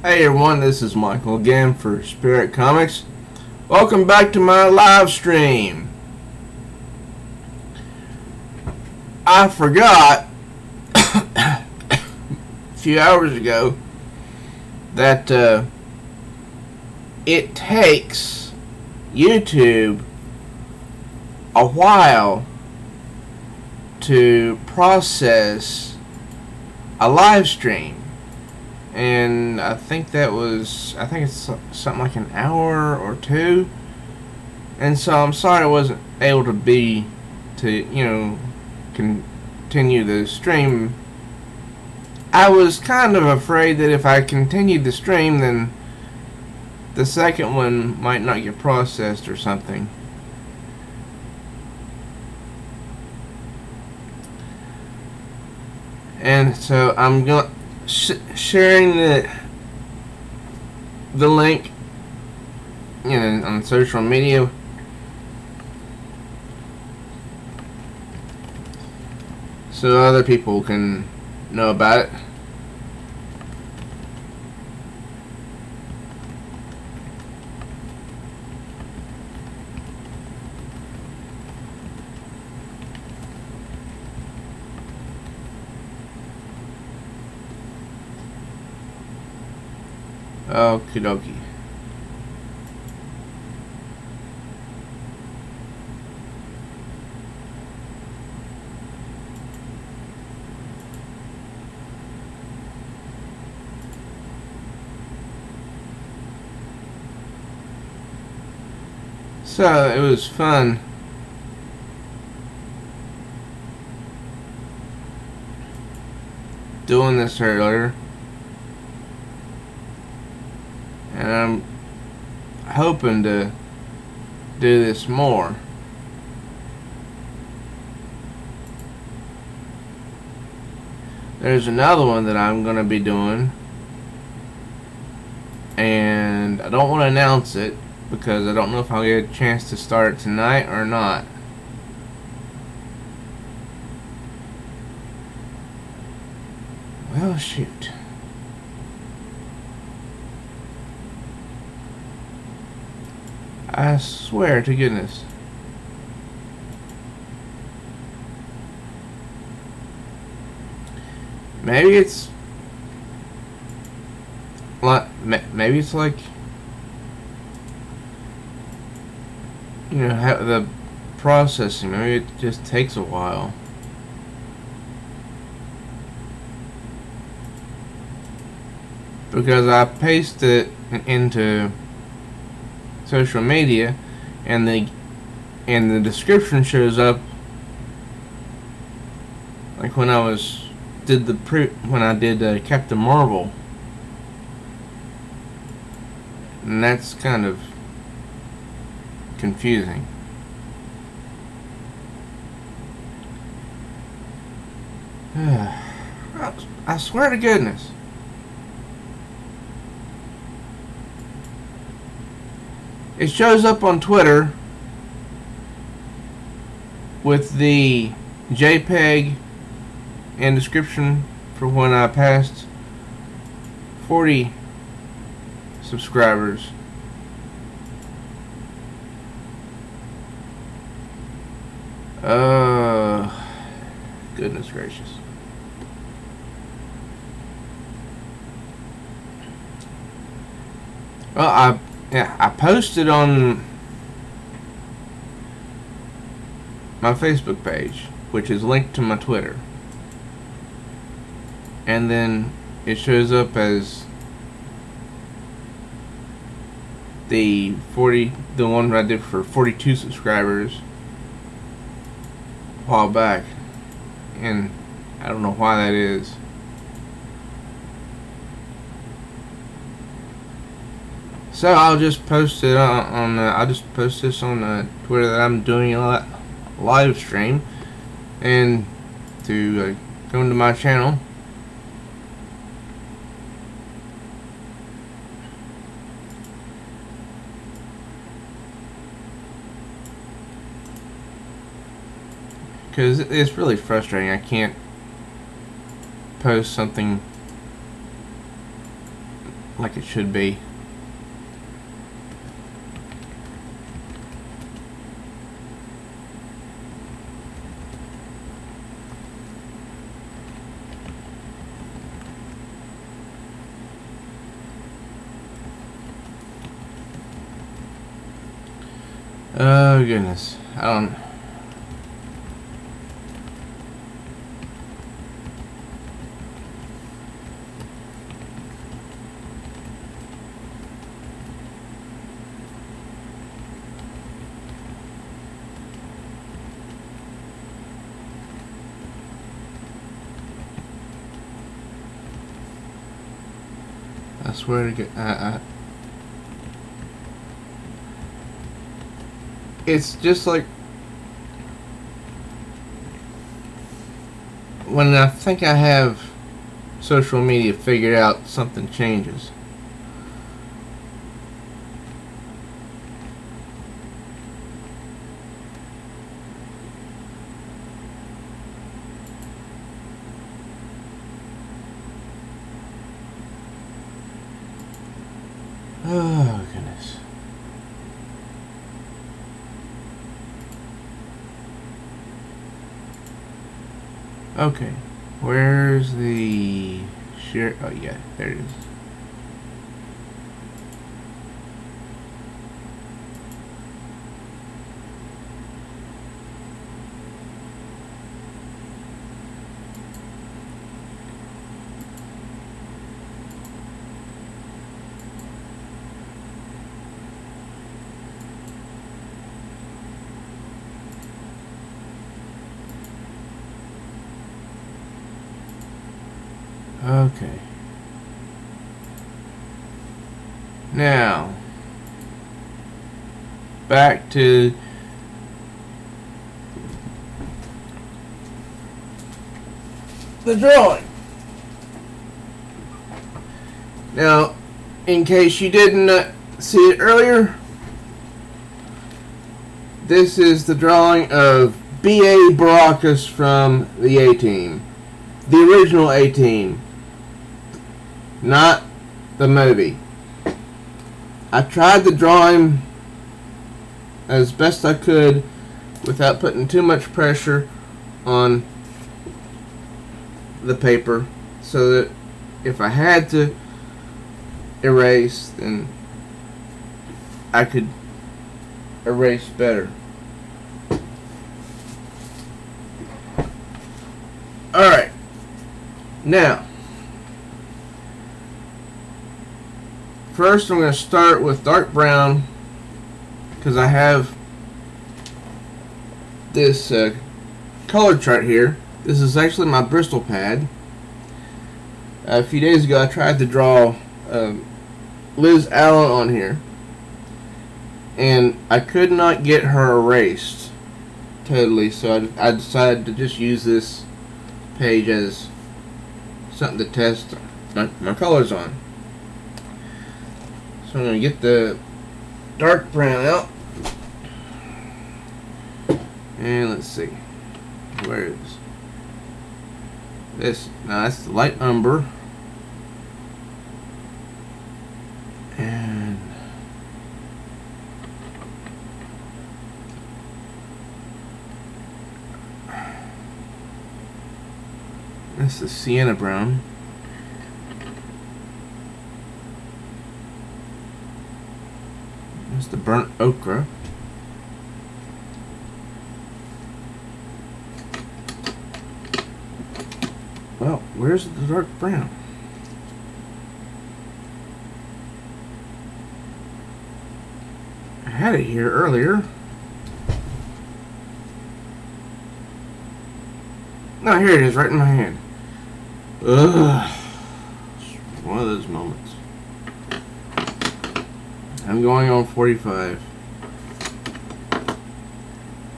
Hey everyone, this is Michael again for Spirit Comics. Welcome back to my live stream. I forgot a few hours ago that it takes YouTube a while to process a live stream. And I think it's something like an hour or two. And so I'm sorry I wasn't able to continue the stream. I was kind of afraid that if I continued the stream, then the second one might not get processed or something. And so I'm going sharing the link on social media so other people can know about it. Okie dokie. So it was fun doing this earlier. And I'm hoping to do this more. There's another one that I'm going to be doing, and I don't want to announce it because I don't know if I'll get a chance to start it tonight or not. Well, shoot. I swear to goodness. Maybe it's like the processing. Maybe it just takes a while. Because I paste it into social media, and the description shows up like when I did Captain Marvel, and that's kind of confusing. I swear to goodness. It shows up on Twitter with the JPEG and description for when I passed 40 subscribers. Goodness gracious. Well, I posted on my Facebook page, which is linked to my Twitter, and then it shows up as the one I did for 42 subscribers a while back, and I don't know why that is. So I'll just post it I'll just post this on Twitter that I'm doing a live stream, and to go into my channel. Because it's really frustrating. I can't post something like it should be. Oh goodness, I don't. I swear to God, it's just like when I think I have social media figured out, something changes. Oh goodness. Okay, where's the share? Oh yeah, there it is. Okay. Now, back to the drawing. Now, in case you didn't see it earlier, this is the drawing of B.A. Baracus from the A-Team. The original A-Team. Not the movie. I tried to draw him as best I could without putting too much pressure on the paper, so that if I had to erase, then I could erase better. Alright, now first I'm going to start with dark brown, because I have this color chart here. This is actually my Bristol pad. A few days ago I tried to draw Liz Allen on here, and I could not get her erased totally, so I decided to just use this page as something to test my colors on. So I'm going to get the dark brown out, and let's see, where is this? Now that's the light umber, and that's the sienna brown. That's the burnt ochre. Well, where's the dark brown? I had it here earlier. No, here it is, right in my hand. Ugh. It's one of those moments. I'm going on 45.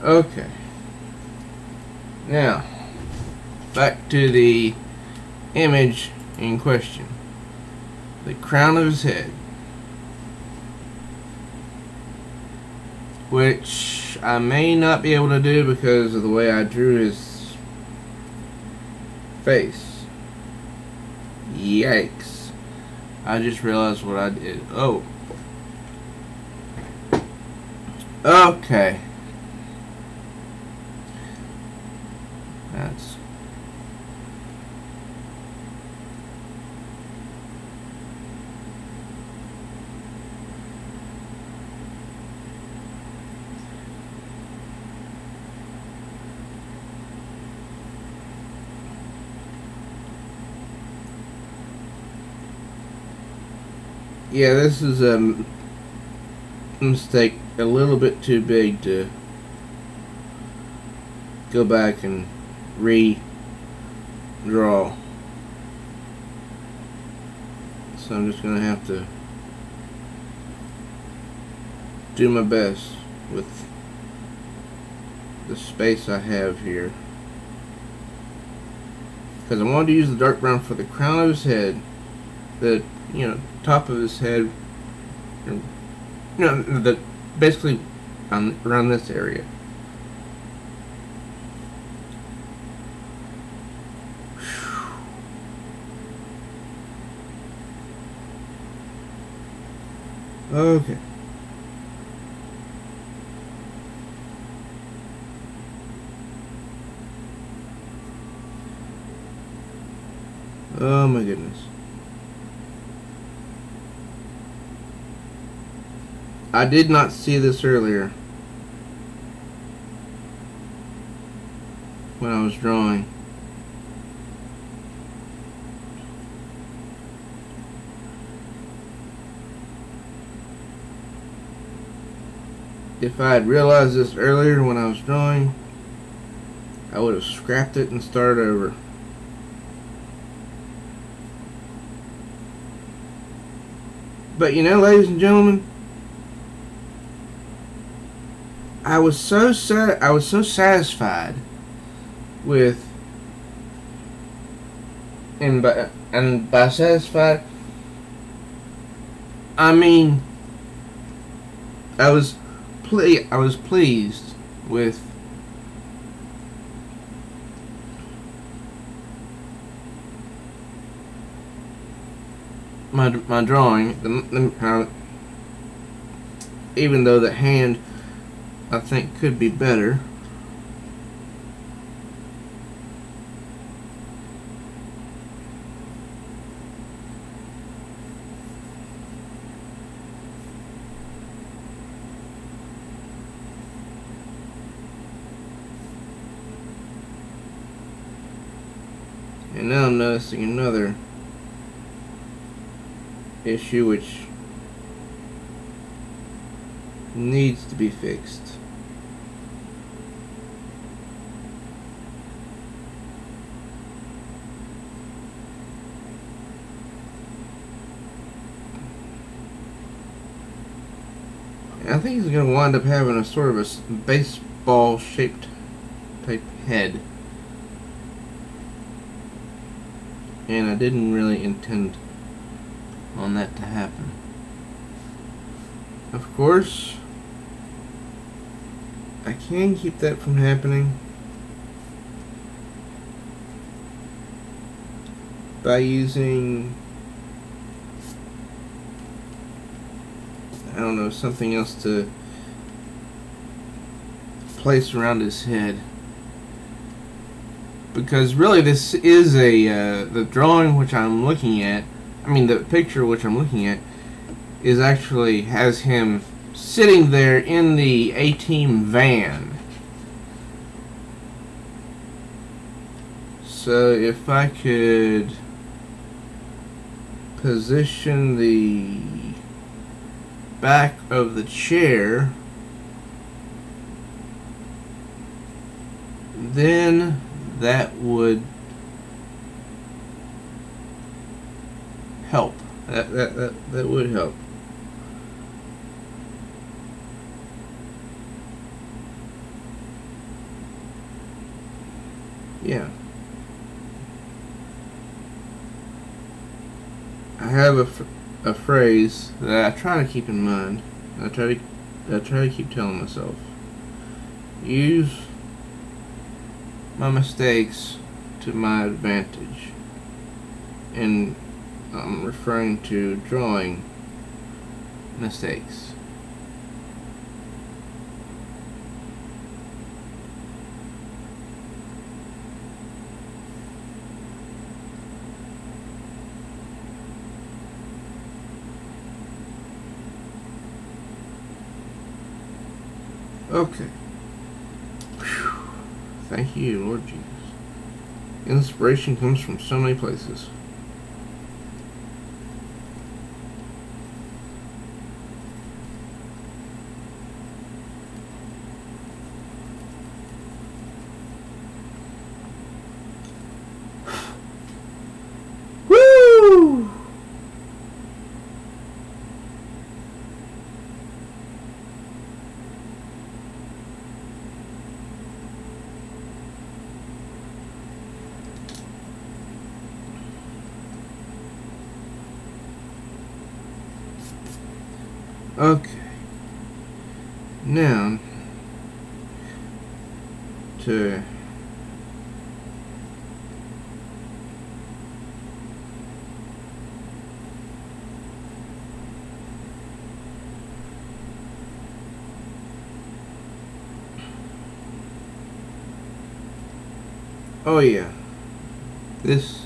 Okay. Now, back to the image in question. The crown of his head. Which I may not be able to do because of the way I drew his face. Yikes. I just realized what I did. Oh. Okay. That's... Yeah, this is a mistake a little bit too big to go back and redraw. So I'm just going to have to do my best with the space I have here. Because I wanted to use the dark brown for the crown of his head, the top of his head, the basically around this area. Okay. Oh my goodness. I did not see this earlier when I was drawing. If I had realized this earlier when I was drawing, I would have scrapped it and started over. But ladies and gentlemen, I was so satisfied with, and by satisfied, I mean I was pleased with my drawing. Even though the hand, I think, could be better. And now I'm noticing another issue which needs to be fixed. I think he's going to wind up having a sort of a baseball shaped type head. And I didn't really intend on that to happen. Of course, I can keep that from happening by using, I don't know, something else to place around his head. Because really this is the drawing which I'm looking at, I mean the picture which I'm looking at, is actually has him sitting there in the A-Team van. So if I could position the back of the chair, then that would help. That would help. Yeah. I have a phrase that I try to keep in mind. I try to keep telling myself. Use my mistakes to my advantage. And I'm referring to drawing mistakes. Okay. Whew. Thank you, Lord Jesus. Inspiration comes from so many places. Woo! Okay. Now, to oh yeah, this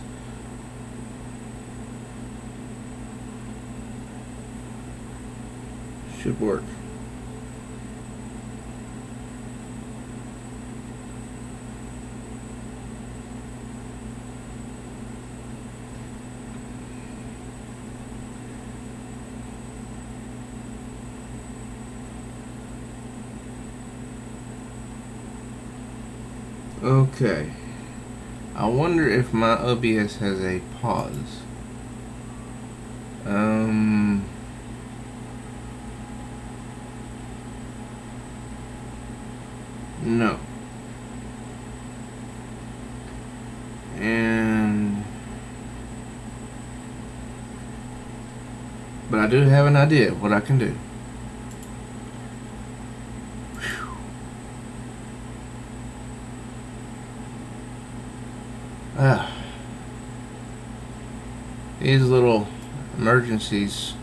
should work. Okay. I wonder if my OBS has a pause. No. But I do have an idea of what I can do. These little emergencies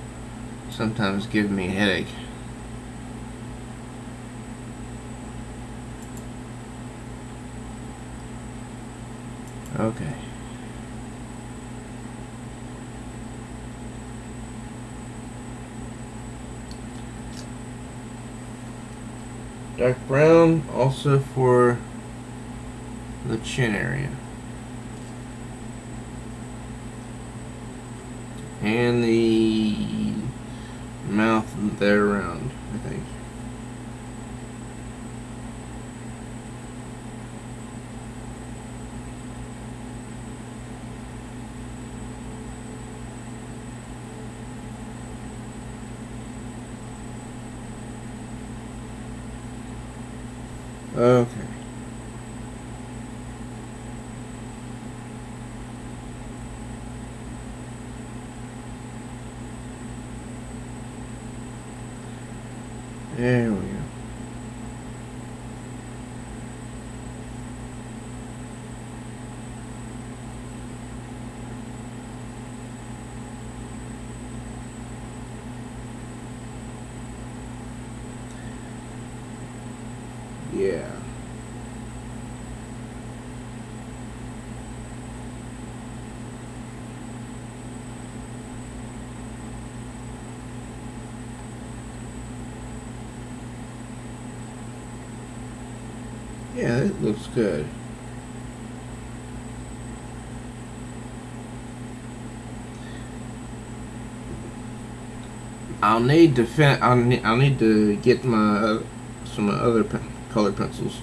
sometimes give me a headache. Okay. Dark brown also for the chin area. And the mouth there around, I think. Okay. There we go. Yeah. Yeah, it looks good. I'll need to get my some other color pencils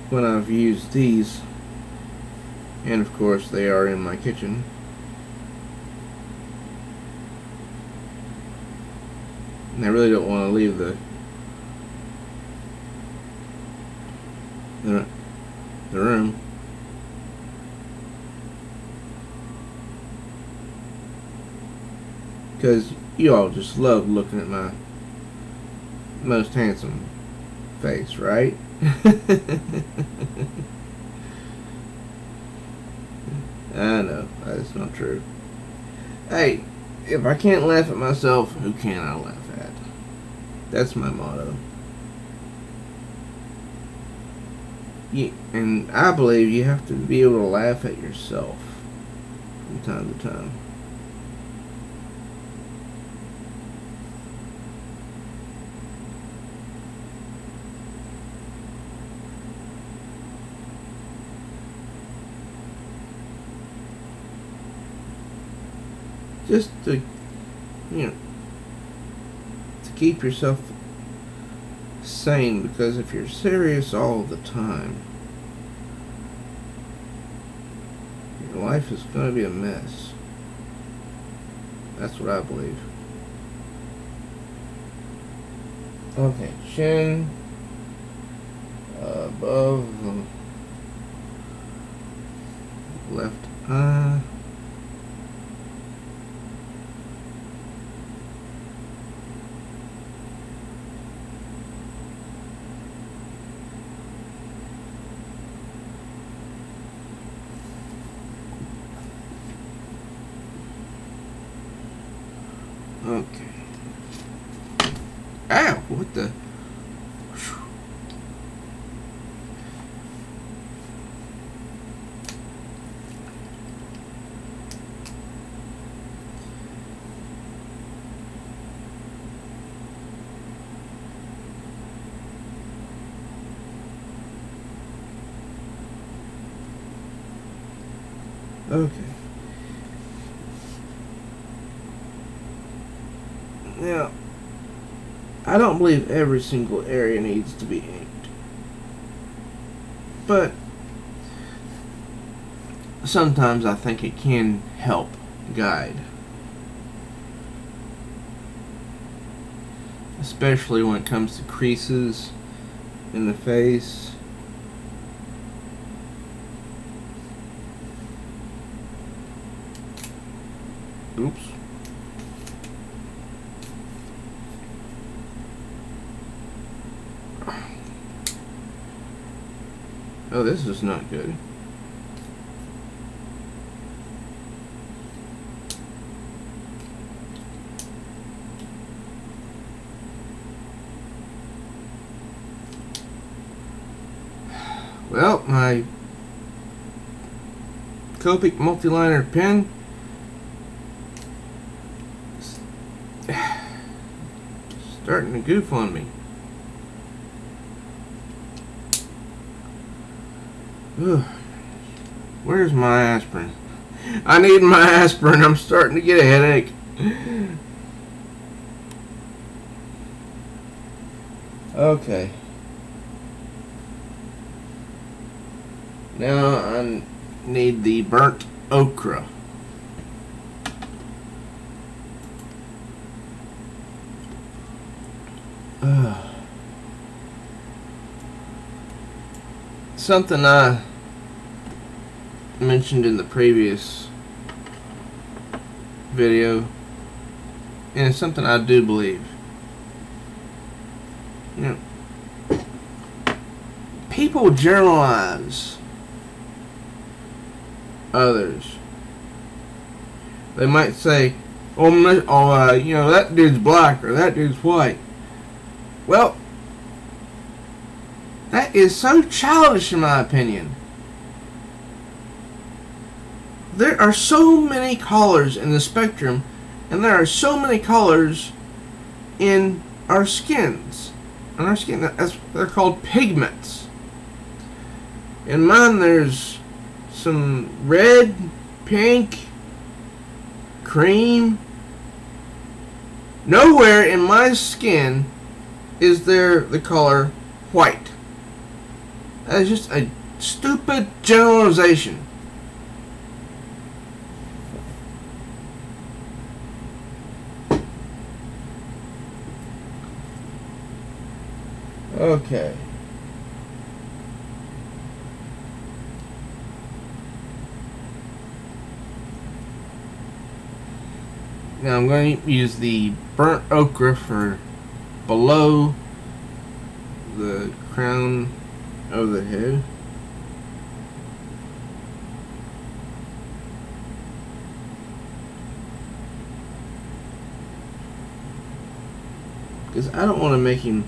when I've used these, and of course they are in my kitchen. And I really don't want to leave the room. Because you all just love looking at my most handsome face, right? I know, that's not true. Hey, if I can't laugh at myself, who can I laugh at? That's my motto. And I believe you have to be able to laugh at yourself from time to time. Just to, you know, to keep yourself sane, because if you're serious all the time, your life is going to be a mess. That's what I believe. Okay, chin above the left eye. Okay. Ow, what the? Okay. Now, I don't believe every single area needs to be inked, but sometimes I think it can help guide, especially when it comes to creases in the face. Oops. Oh, this is not good. Well, my Copic multi-liner pen starting to goof on me. Ugh. Where's my aspirin? I need my aspirin. I'm starting to get a headache. Okay. Now I need the burnt okra. Something I mentioned in the previous video, and it's something I do believe. You know, people generalize others. They might say, "Oh, you know, that dude's black or that dude's white." Well, that is so childish in my opinion. There are so many colors in the spectrum, and there are so many colors in our skins. On our skin, they're called pigments. In mine, there's some red, pink, cream. Nowhere in my skin is there the color white. That is just a stupid generalization. Okay. Now I'm going to use the burnt okra for below the crown of the head. because I don't want to make him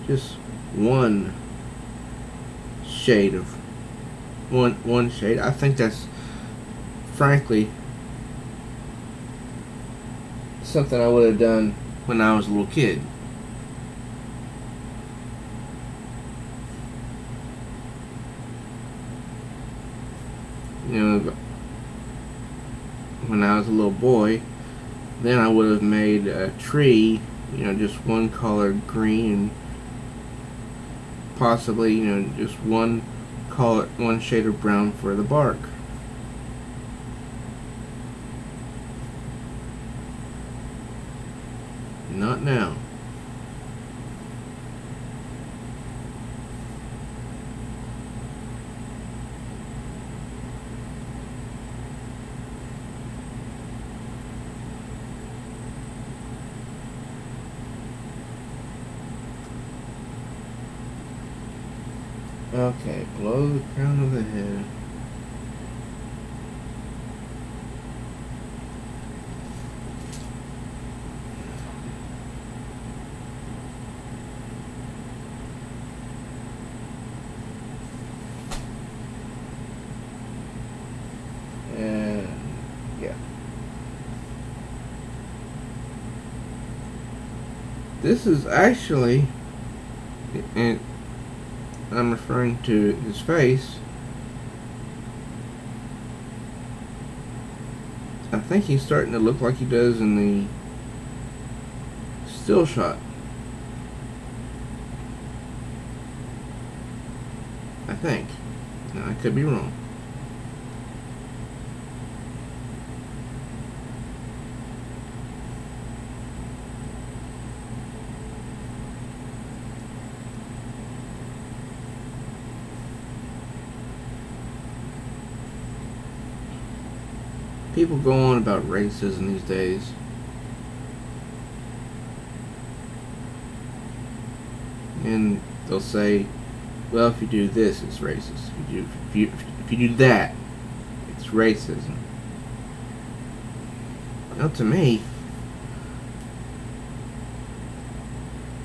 just one shade of one shade. I think that's frankly something I would have done when I was a little kid. You know, when I was a little boy, then I would have made a tree, you know, just one color green, and possibly, you know, just one color, one shade of brown for the bark. Not now. Okay, below the crown of the head. And yeah. This is actually, and I'm referring to his face. I think he's starting to look like he does in the still shot. I think. Now, I could be wrong. People go on about racism these days. And they'll say, well, if you do this, it's racist. If you do that, it's racism. Well, to me,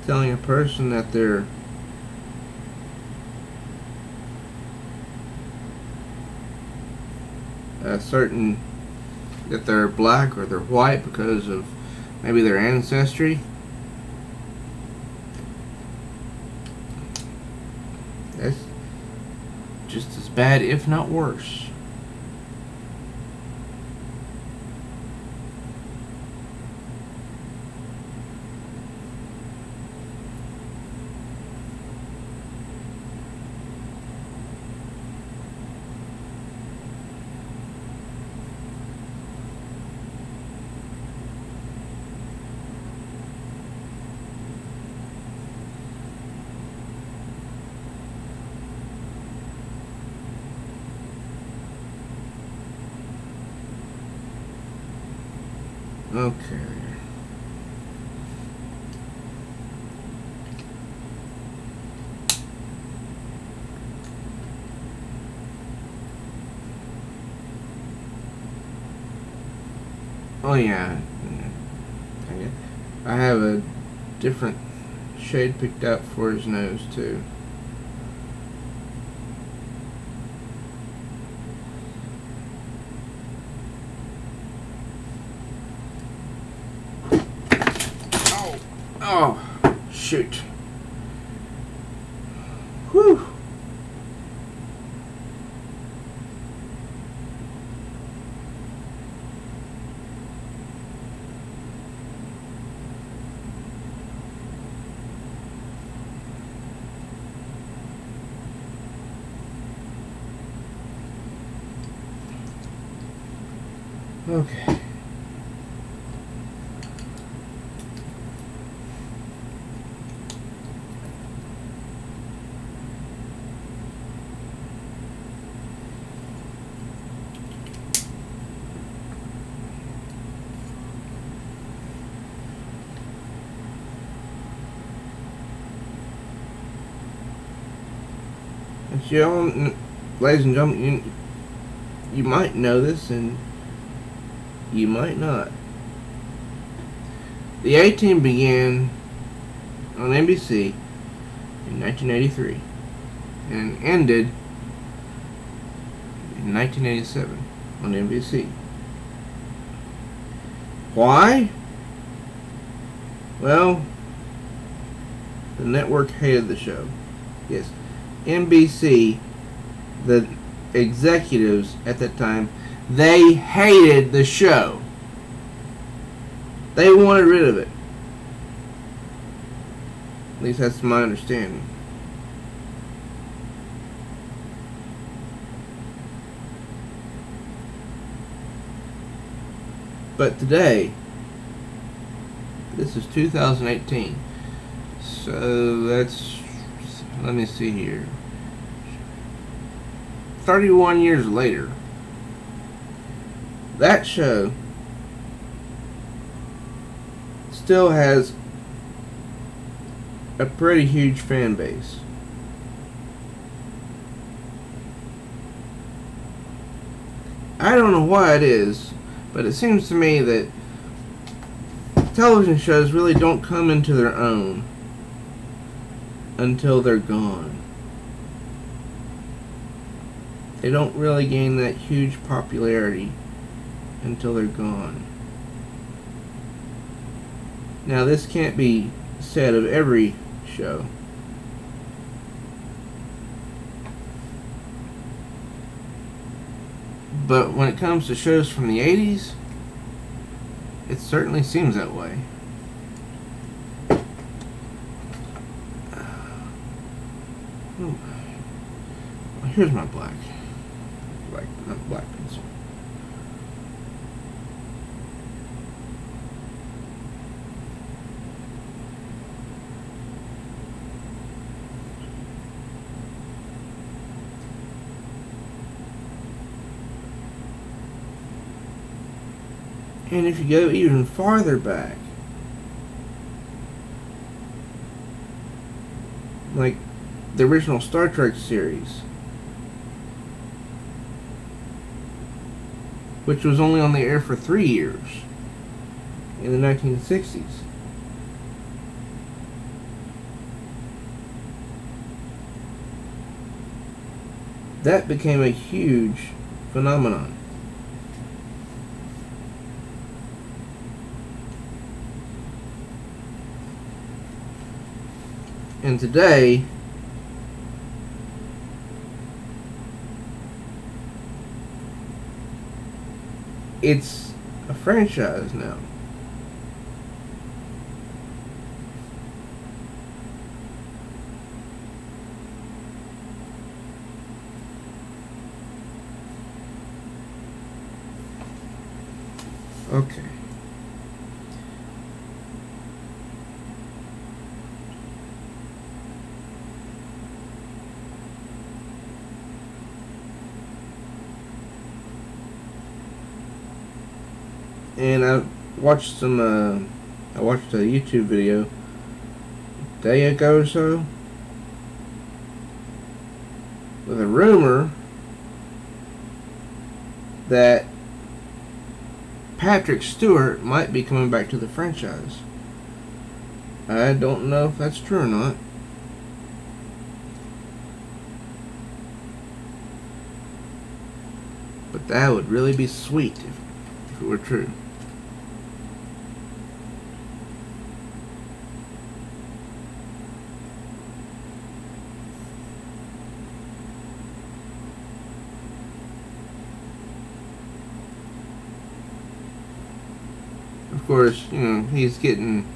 telling a person that they're that they're black or they're white because of maybe their ancestry, that's just as bad, if not worse. Okay. Oh yeah. I have a different shade picked out for his nose too. Oh, shoot. Whew. Okay. Y'all, ladies and gentlemen, you might know this and you might not. The A-Team began on NBC in 1983 and ended in 1987 on NBC. Why? Well, the network hated the show. Yes, NBC, the executives at that time, they hated the show. They wanted rid of it. At least that's my understanding. But today, this is 2018, so that's, let me see here, 31 years later, that show still has a pretty huge fan base. I don't know why it is, but it seems to me that television shows really don't come into their own until they're gone. They don't really gain that huge popularity until they're gone. Now, this can't be said of every show. But when it comes to shows from the 80s, it certainly seems that way. Ooh. Well, here's my black. Not black pencil. And if you go even farther back, like the original Star Trek series, which was only on the air for 3 years in the 1960s. That became a huge phenomenon. And today, it's a franchise now. Okay. And I watched a YouTube video a day ago or so with a rumor that Patrick Stewart might be coming back to the franchise. I don't know if that's true or not. But that would really be sweet if it were true. Of course, you know, he's getting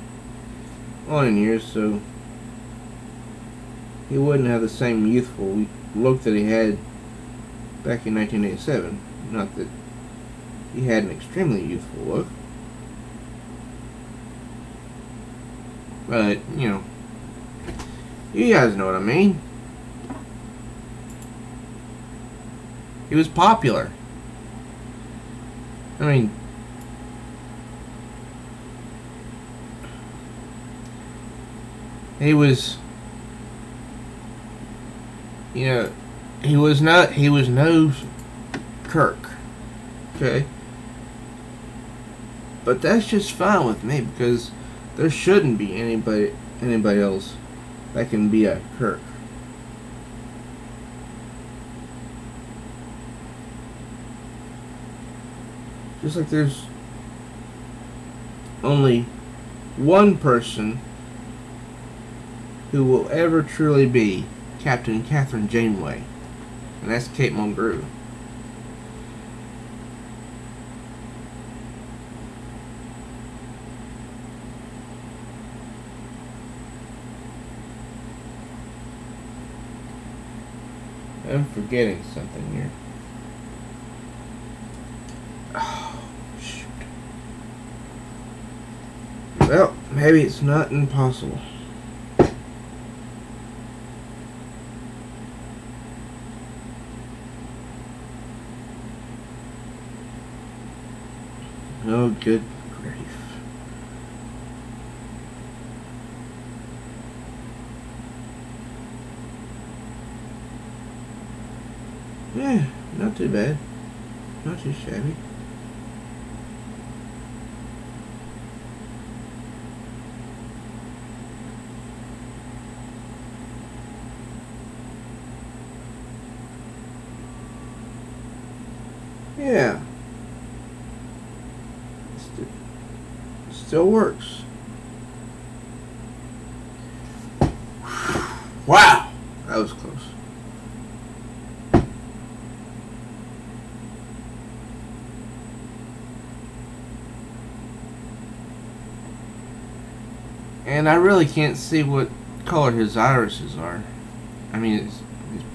on in years, so he wouldn't have the same youthful look that he had back in 1987. Not that he had an extremely youthful look, but, you know, you guys know what I mean. He was popular. I mean, he was, you know, he was no Kirk, okay? But that's just fine with me, because there shouldn't be anybody else that can be a Kirk. Just like there's only one person who will ever truly be Captain Catherine Janeway, and that's Kate Mulgrew. I'm forgetting something here. Oh, shoot. Well, maybe it's not impossible. Oh, good grief. Yeah, not too bad. Not too shabby. Yeah. Still works. Wow! That was close. And I really can't see what color his irises are. I mean, his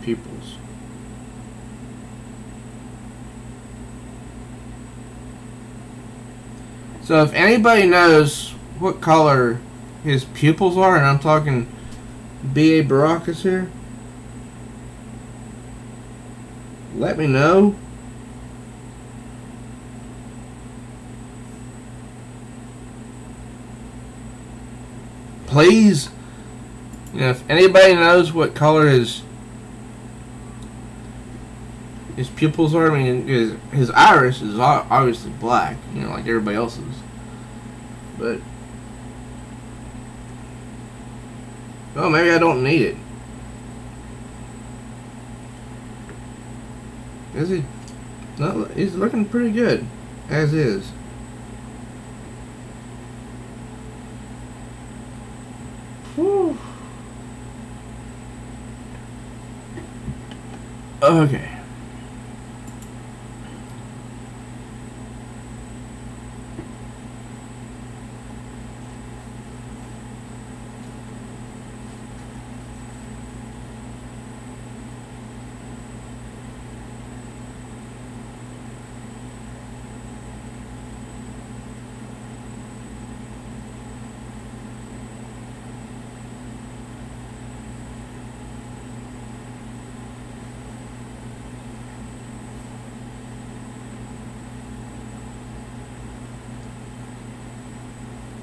pupils. So if anybody knows what color his pupils are, and I'm talking B.A. Baracus here, let me know. Please, you know, if anybody knows what color his pupils are, I mean, his iris is obviously black, you know, like everybody else's. But, well, maybe I don't need it. Is he? No, he's looking pretty good, as is. Whew. Okay.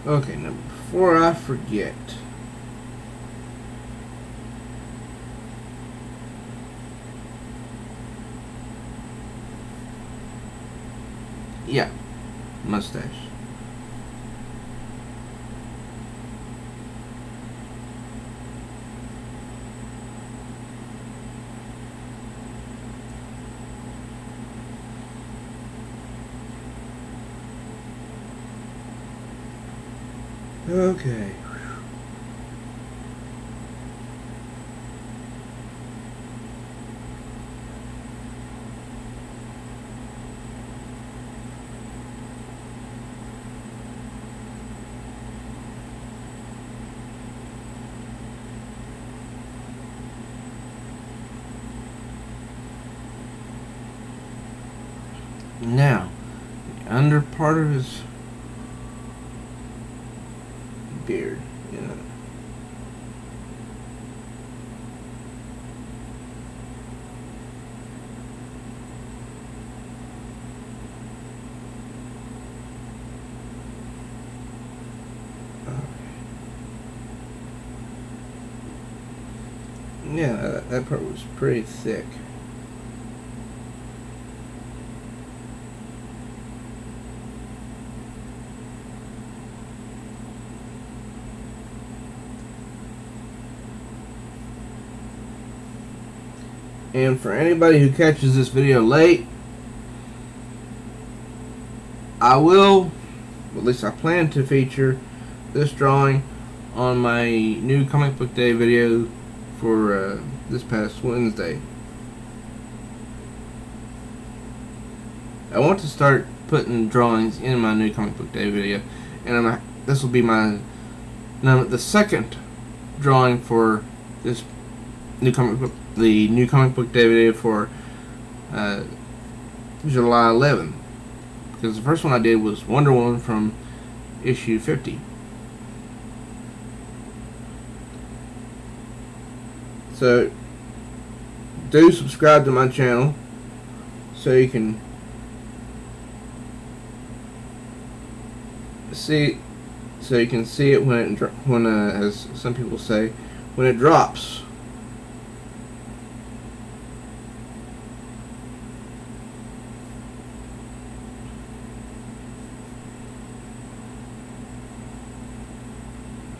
Okay, now before I forget, yeah, mustache. Okay. Now, the under part of his beard, you know. Yeah, that part was pretty thick. And for anybody who catches this video late, I will, at least I plan to feature this drawing on my new comic book day video for this past Wednesday. I want to start putting drawings in my new comic book day video, and this will be the second drawing for this new comic book, the new comic book day video for July 11th, because the first one I did was Wonder Woman from issue 50. So do subscribe to my channel so you can see it when as some people say, when it drops.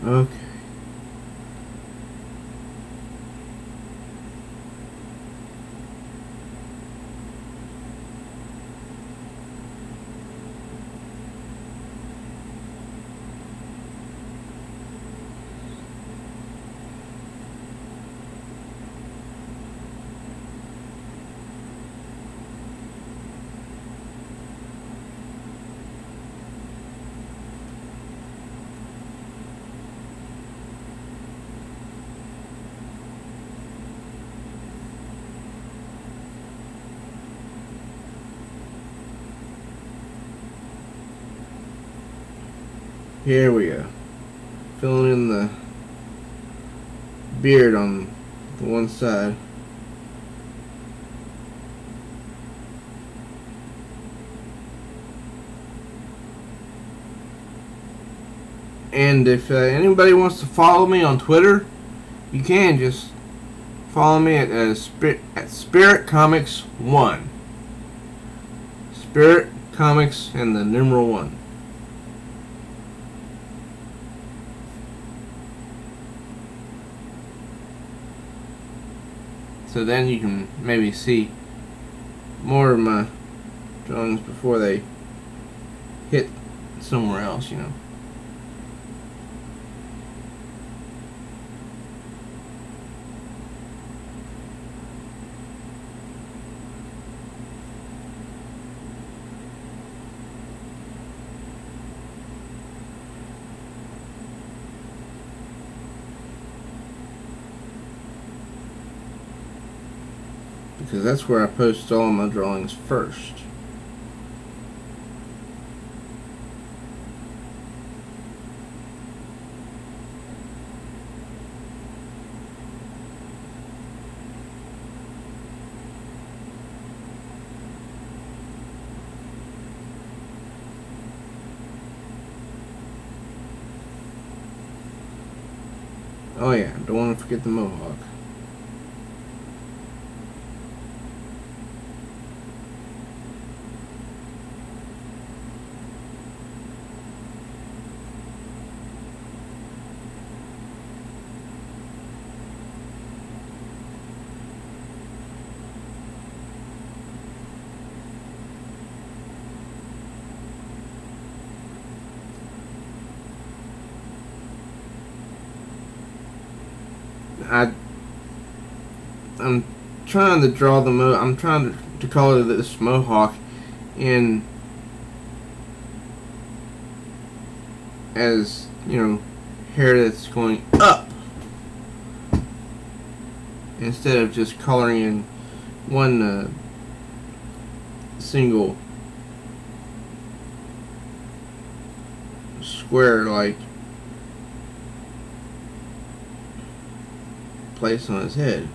Okay. Here we go. Filling in the beard on the one side. And if anybody wants to follow me on Twitter, you can just follow me at Spirit Comics 1. Spirit Comics and the numeral 1. So then you can maybe see more of my drawings before they hit somewhere else, you know. Because that's where I post all my drawings first. Oh yeah, don't want to forget the mohawk. I'm trying to draw I'm trying to color this mohawk in as, you know, hair that's going up, instead of just coloring in one single square like place on his head.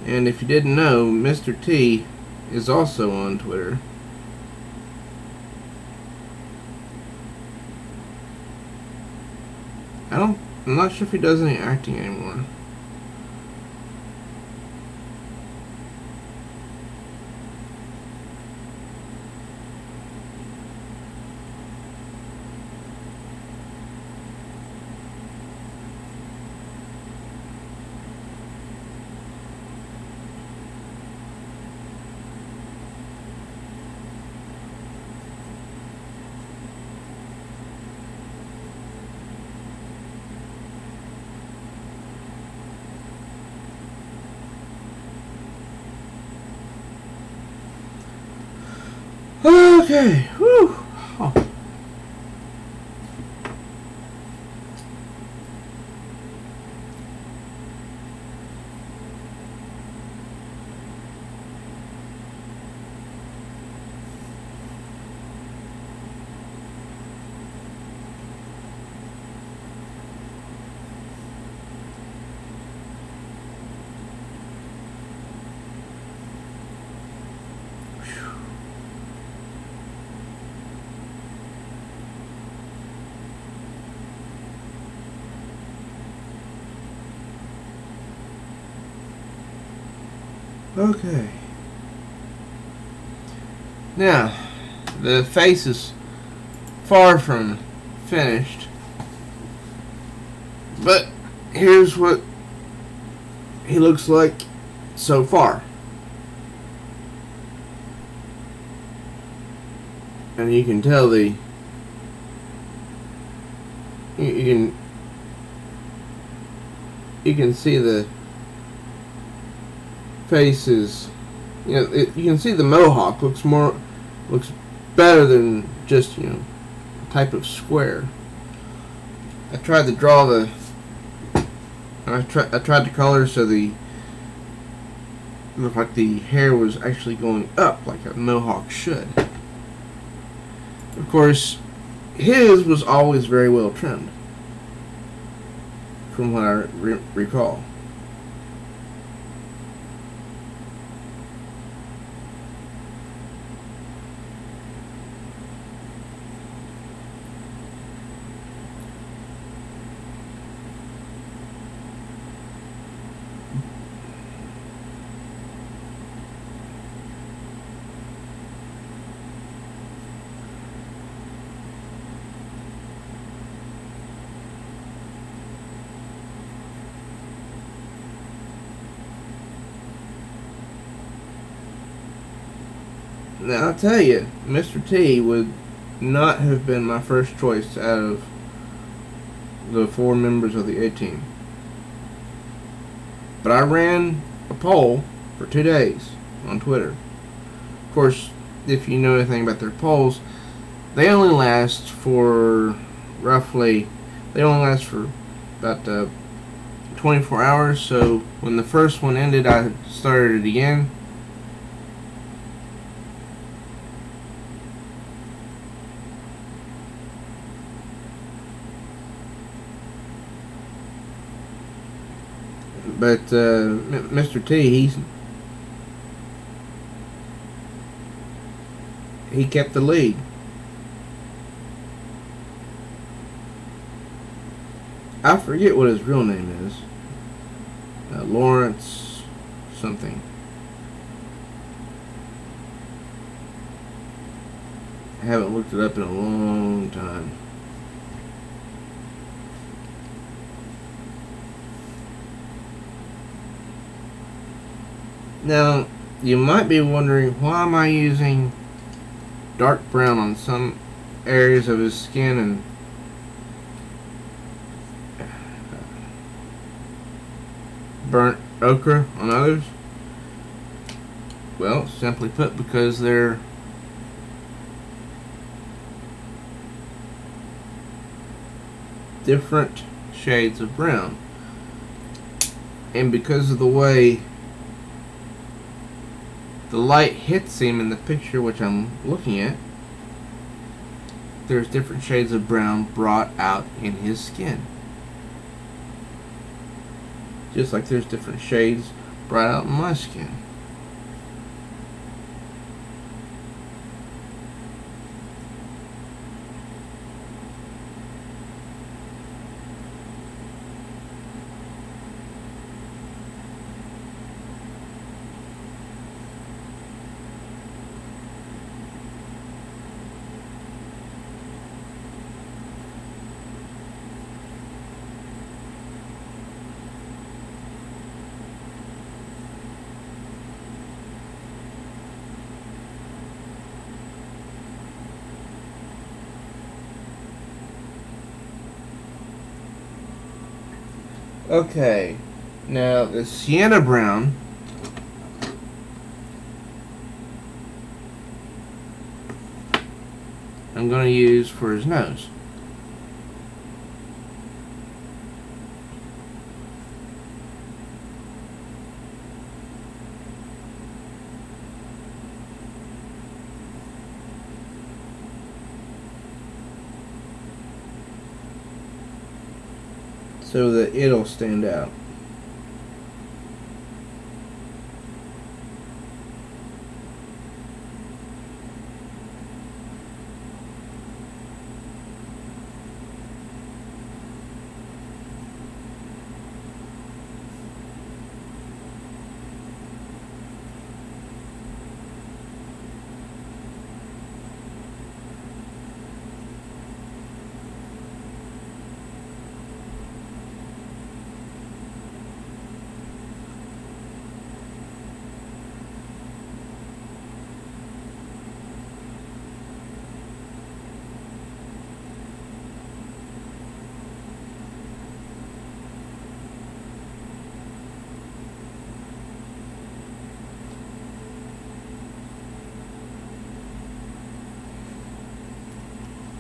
And if you didn't know, Mr. T is also on Twitter. I'm not sure if he does any acting anymore. Okay. Whew. Oh. Okay. Now, the face is far from finished, but here's what he looks like so far. And you can tell you can see the face is, you can see the mohawk looks better than just, a type of square. I tried to draw I tried to color so it looked like the hair was actually going up like a mohawk should. Of course, his was always very well trimmed, from what I recall. Now, I'll tell you, Mr. T would not have been my first choice out of the 4 members of the A-Team. But I ran a poll for 2 days on Twitter. Of course, if you know anything about their polls, they only last for about 24 hours. So when the first one ended, I started it again. But Mr. T, he kept the lead. I forget what his real name is. Lawrence something. I haven't looked it up in a long time. Now, you might be wondering, why am I using dark brown on some areas of his skin and burnt ochre on others? Well, simply put, because they're different shades of brown, and because of the way the light hits him in the picture which I'm looking at, there's different shades of brown brought out in his skin. Just like there's different shades brought out in my skin. Okay, now the sienna brown I'm going to use for his nose. So that it'll stand out.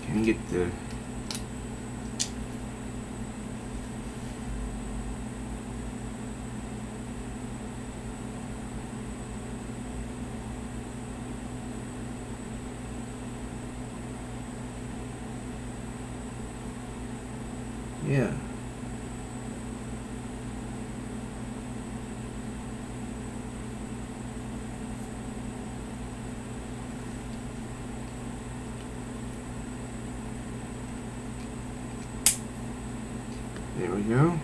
Can get the yeah. There we go.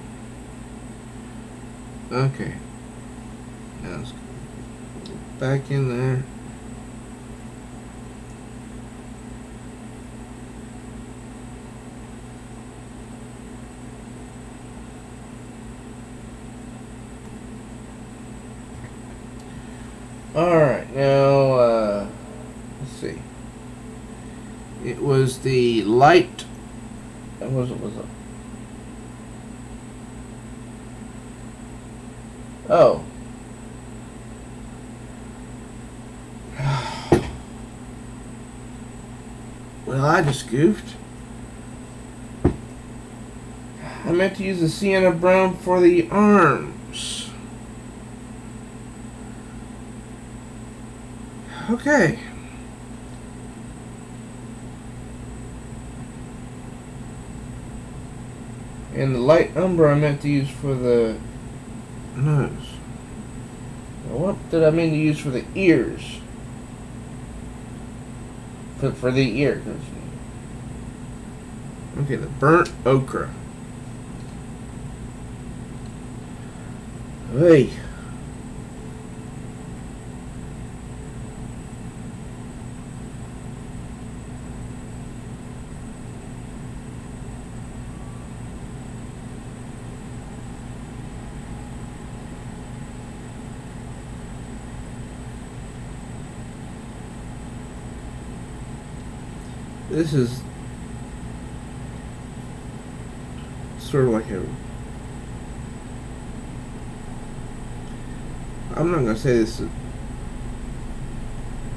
Okay. Now let's go back in there. Alright, now, let's see. It was the light, was it? Oh. Well, I just goofed. I meant to use the sienna brown for the arms. Okay. And the light umber I meant to use for the nose. Now, what did I mean to use for the ears? For the ear. Okay, the burnt ochre. Hey. This is sort of like a, I'm not going to say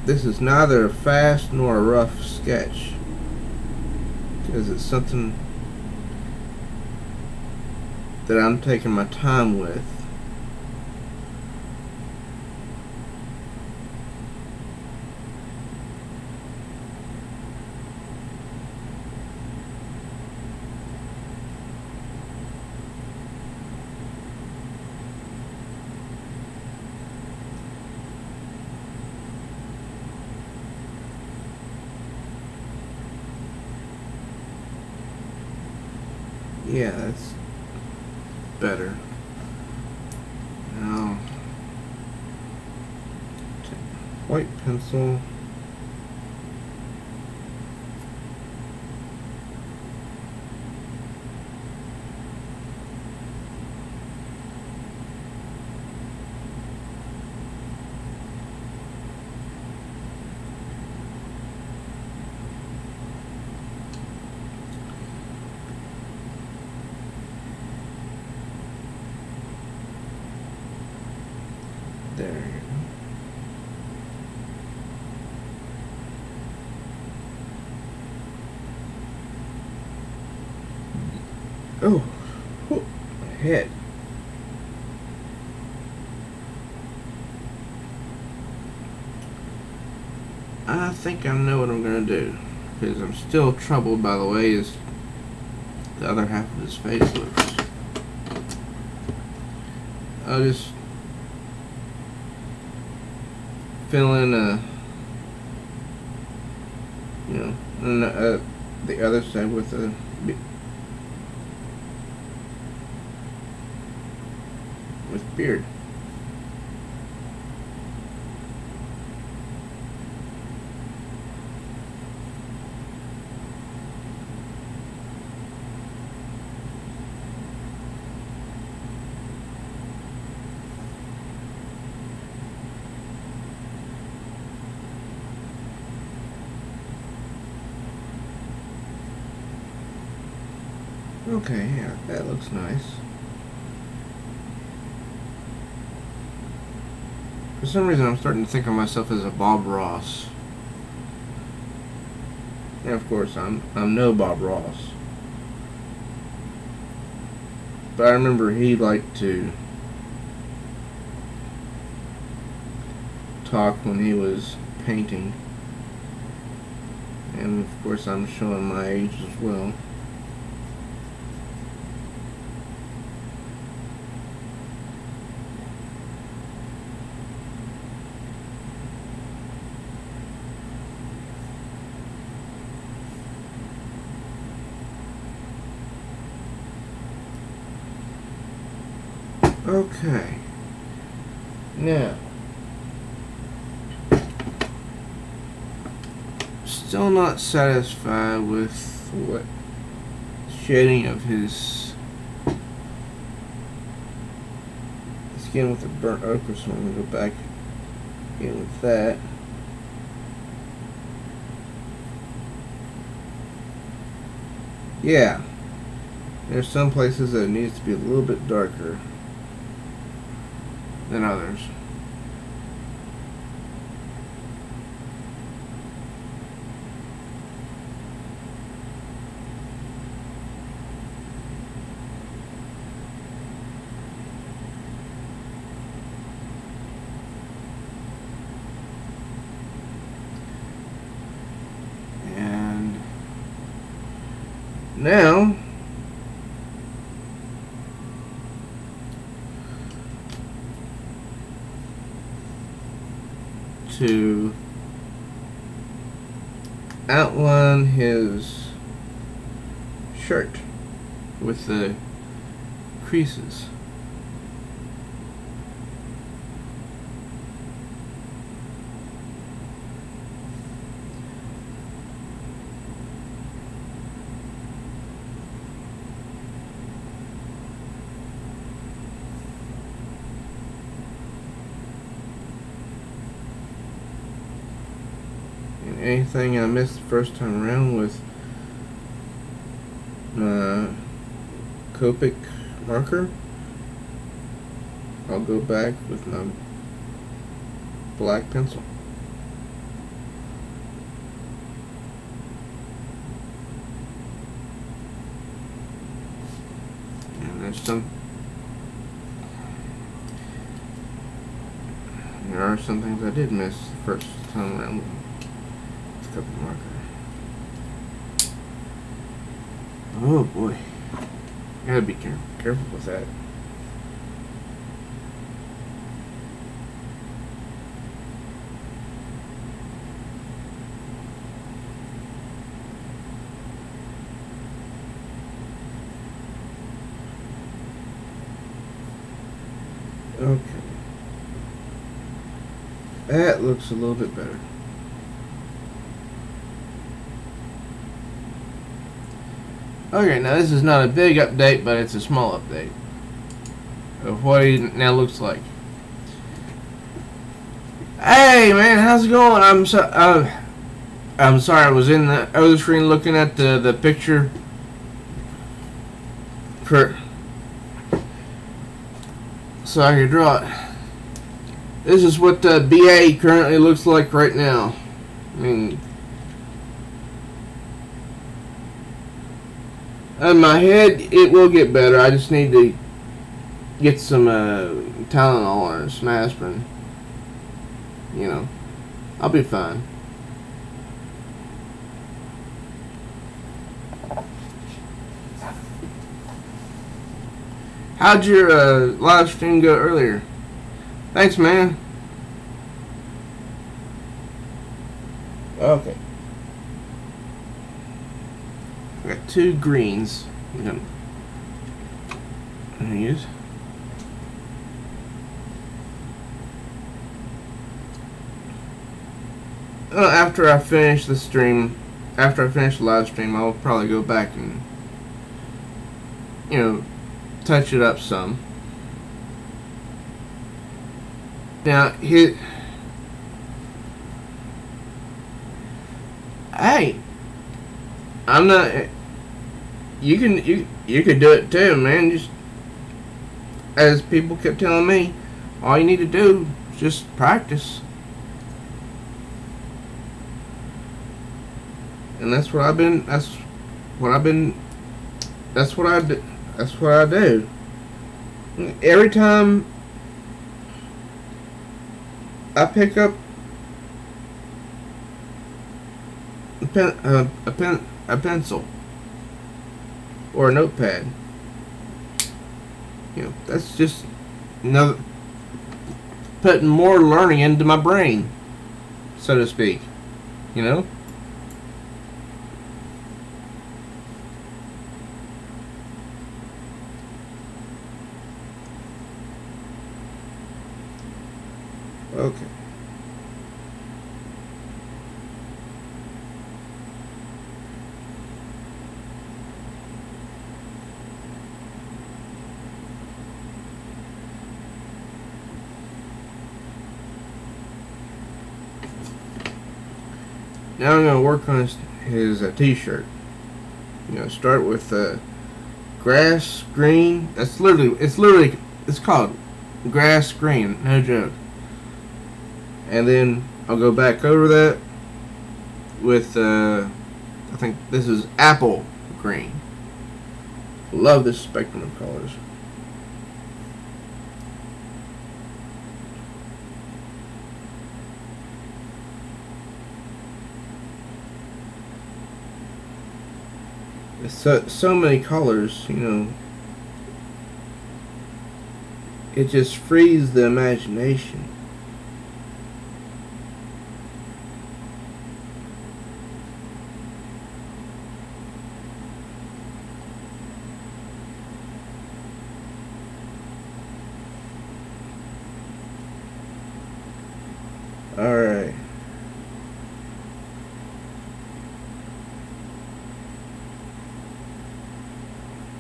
this is neither a fast nor a rough sketch, because it's something that I'm taking my time with. Yeah, that's better. Now, take white pencil. There you go. Oh, whoop, my head. I think I know what I'm gonna do, because I'm still troubled by the way the other half of his face looks. I'll just fill in the other side with beard. Okay, yeah, that looks nice. For some reason, I'm starting to think of myself as a Bob Ross. And of course, I'm no Bob Ross. But I remember he liked to talk when he was painting. And of course, I'm showing my age as well. Okay, now, still not satisfied with what shading of his skin with the burnt ochre, so I'm going to go back in with that. Yeah, there's some places that it needs to be a little bit darker than others. And now to outline his shirt with the creases. Anything I missed the first time around with my Copic marker, I'll go back with my black pencil. And there are some things I did miss the first time around with Copic marker. Oh boy, gotta be careful with that. Okay, that looks a little bit better. Okay, now this is not a big update, but it's a small update of what he now looks like. Hey man, how's it going? I'm sorry, I was in the other screen looking at the picture for so I could draw it. This is what BA currently looks like right now. I mean, in my head, it will get better. I just need to get some Tylenol or some aspirin. You know, I'll be fine. How'd your live stream go earlier? Thanks, man. Okay. I got 2 greens. I'm gonna use. After I finish the stream, after I finish the live stream, I'll probably go back and, you know, touch it up some. Now, hey, I'm not. You could do it too, man. Just as people kept telling me, all you need to do is just practice. And that's what I've been. That's what I've been. That's what I do. That's what I do. Every time I pick up a pencil or a notepad, you know, that's just another putting more learning into my brain, so to speak. You know. Okay. Now I'm going to work on his t-shirt. You know, start with grass green. It's called grass green, no joke. And then I'll go back over that with I think this is apple green. Love this spectrum of colors. It's so many colors, you know. It just frees the imagination. Alright.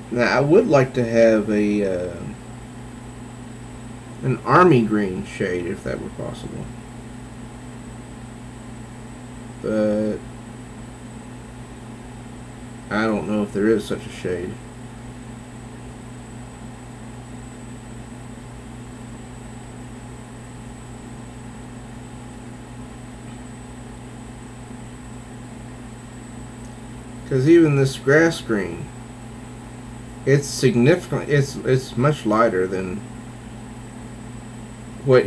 Now I would like to have a an army green shade if that were possible. But I don't know if there is such a shade. Because even this grass green, it's significant. It's much lighter than what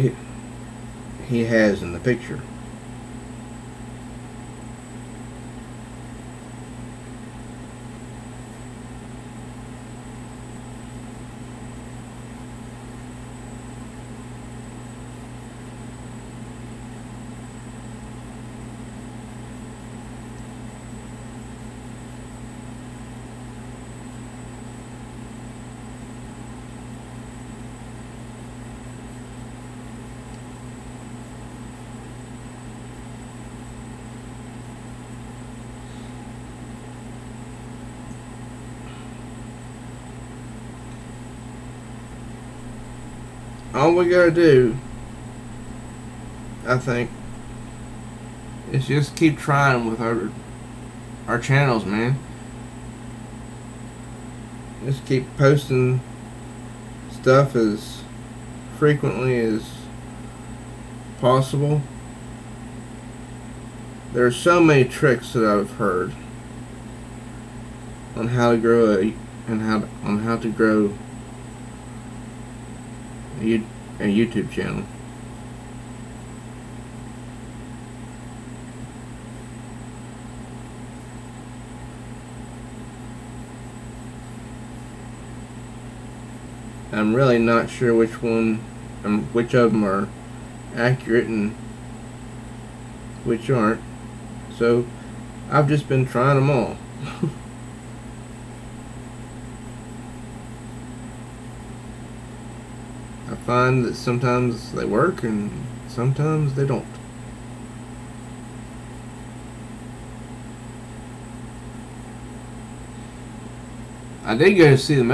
he has in the picture. All we gotta do, I think, is just keep trying with our channels, man. Just keep posting stuff as frequently possible. There are so many tricks that I've heard on how to grow on how to grow a YouTube channel. I'm really not sure which of them are accurate and which aren't. So I've just been trying them all. I find that sometimes they work and sometimes they don't. I did go to see the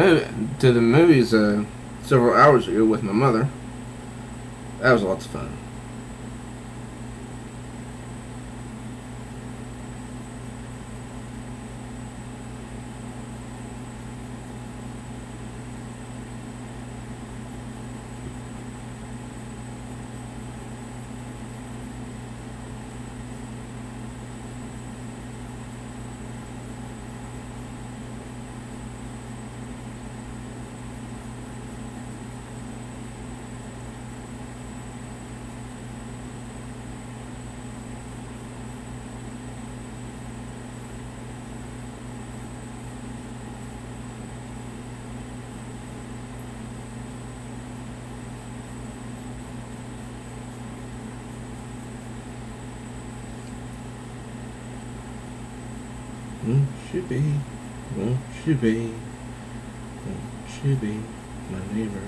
movies several hours ago with my mother. That was lots of fun. Won't you be, won't you be, won't you be my neighbor?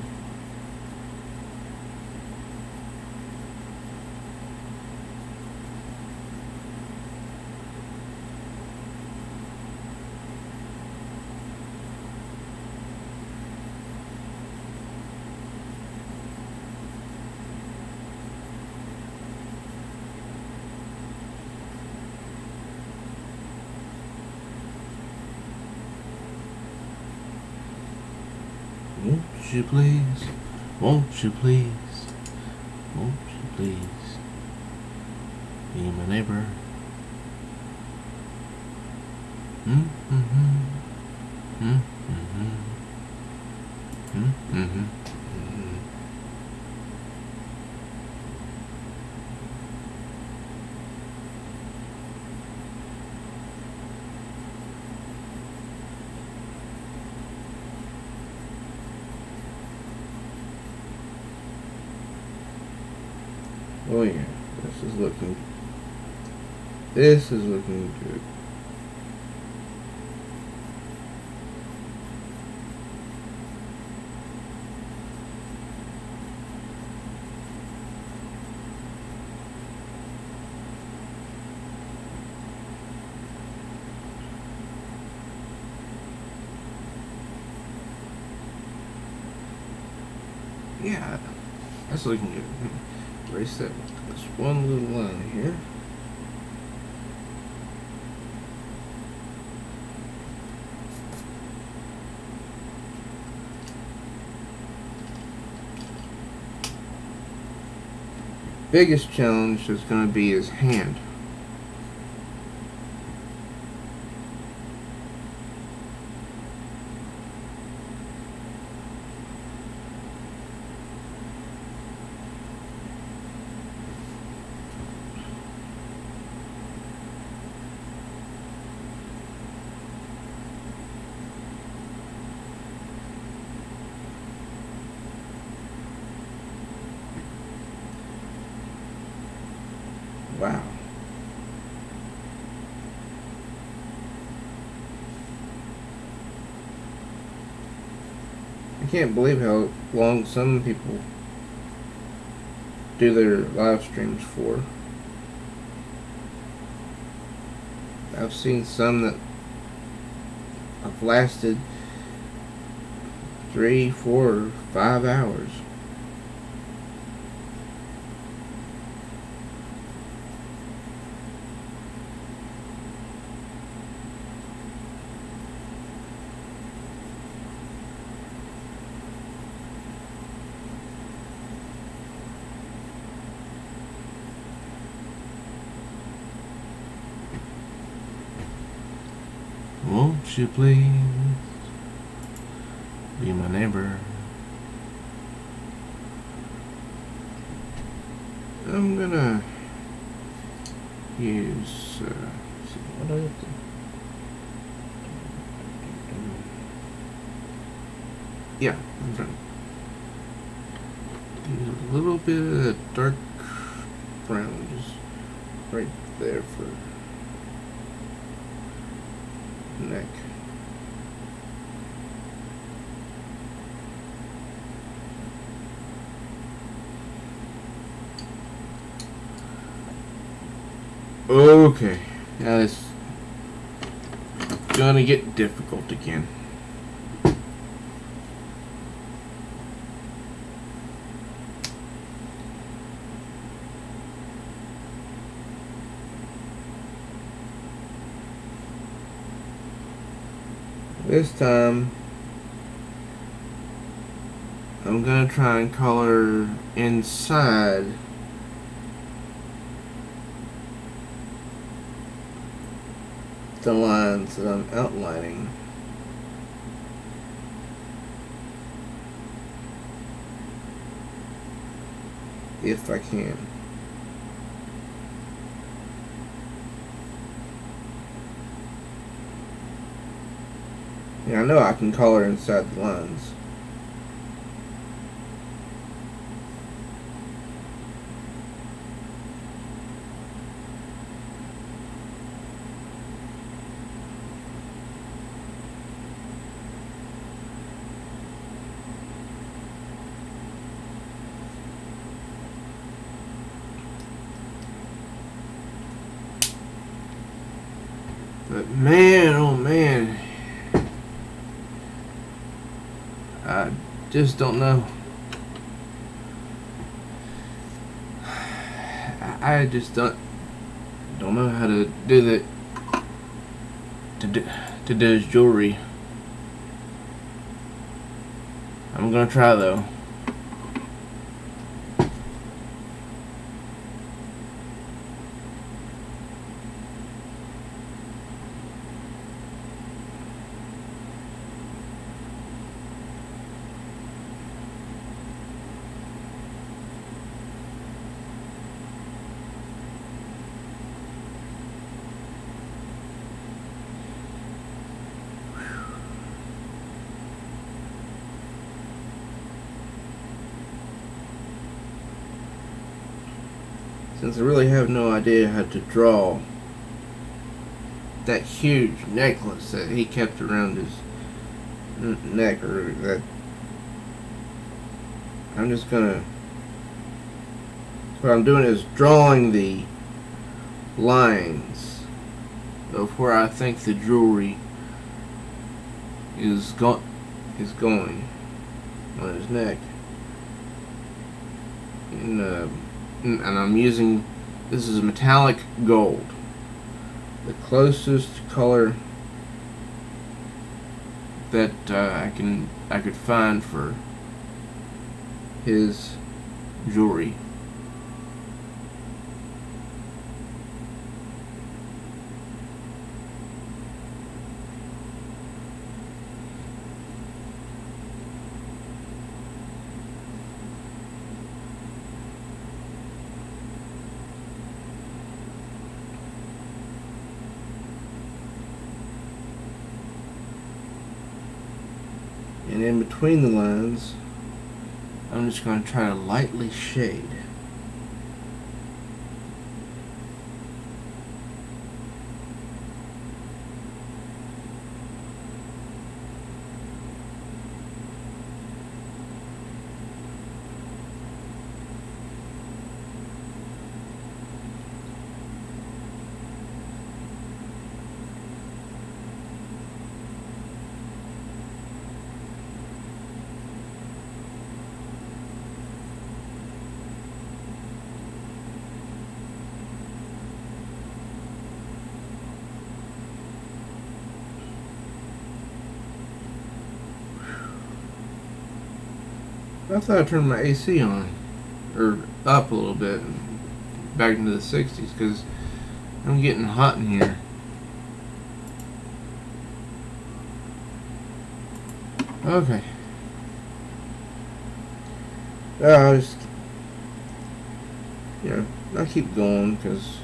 Won't you please, won't you please, won't you please be my neighbor? Oh yeah, this is looking good. Yeah, that's looking good. Erase that this one little line here. Biggest challenge is going to be his hand. Wow. I can't believe how long some people do their live streams for. I've seen some that have lasted 3, 4, 5 hours. Won't you please be my neighbor? I'm gonna use see, what do I have to yeah, I'm trying to use a little bit of dark brown just right there for neck. Okay, now it's gonna get difficult again. This time, I'm gonna try and color inside the lines that I'm outlining. If I can. Yeah, I know I can color inside the lines. But man, oh man, I just don't know. I just don't know how to do that. To do his jewelry. I'm gonna try though. Since I really have no idea how to draw that huge necklace that he kept around his neck, or that, I'm just gonna, what I'm doing is drawing the lines of where I think the jewelry is going on his neck, and I'm using, this is metallic gold, the closest color that I could find for his jewelry. And in between the lines, I'm just going to try to lightly shade. I thought I turned my AC on, or up a little bit, back into the 60s, because I'm getting hot in here. Okay. I'll just, I'll keep going because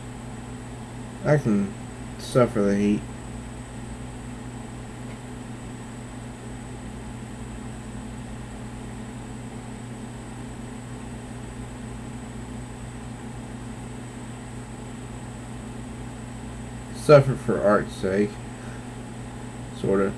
I can suffer the heat. Suffer for art's sake, sort of.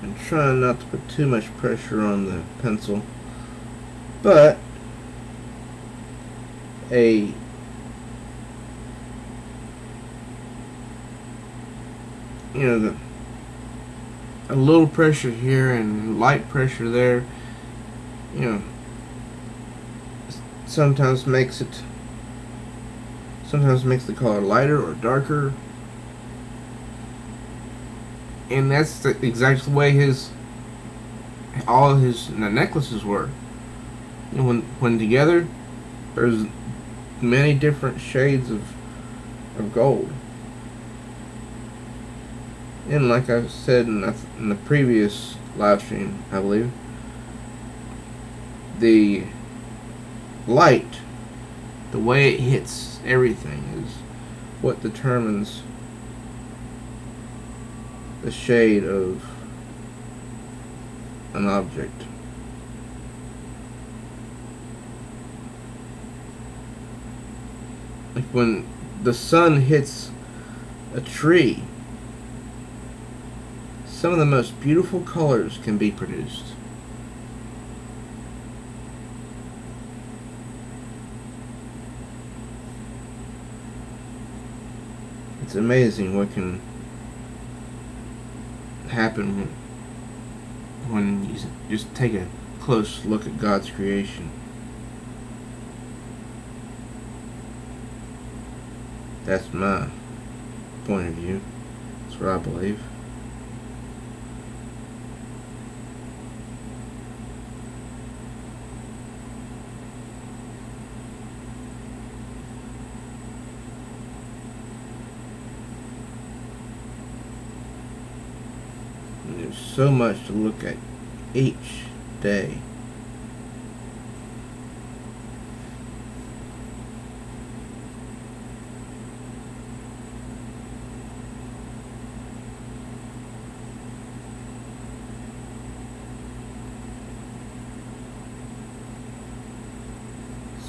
I'm trying not to put too much pressure on the pencil, but a little pressure here and light pressure there, sometimes makes the color lighter or darker. And that's the exact way all of his necklaces were. When together, there's many different shades of gold. And like I said in the previous live stream, I believe, the light, the way it hits everything, is what determines the shade of an object. Like when the sun hits a tree, some of the most beautiful colors can be produced. It's amazing what can happen when you just take a close look at God's creation. That's my point of view. That's what I believe. There's so much to look at each day.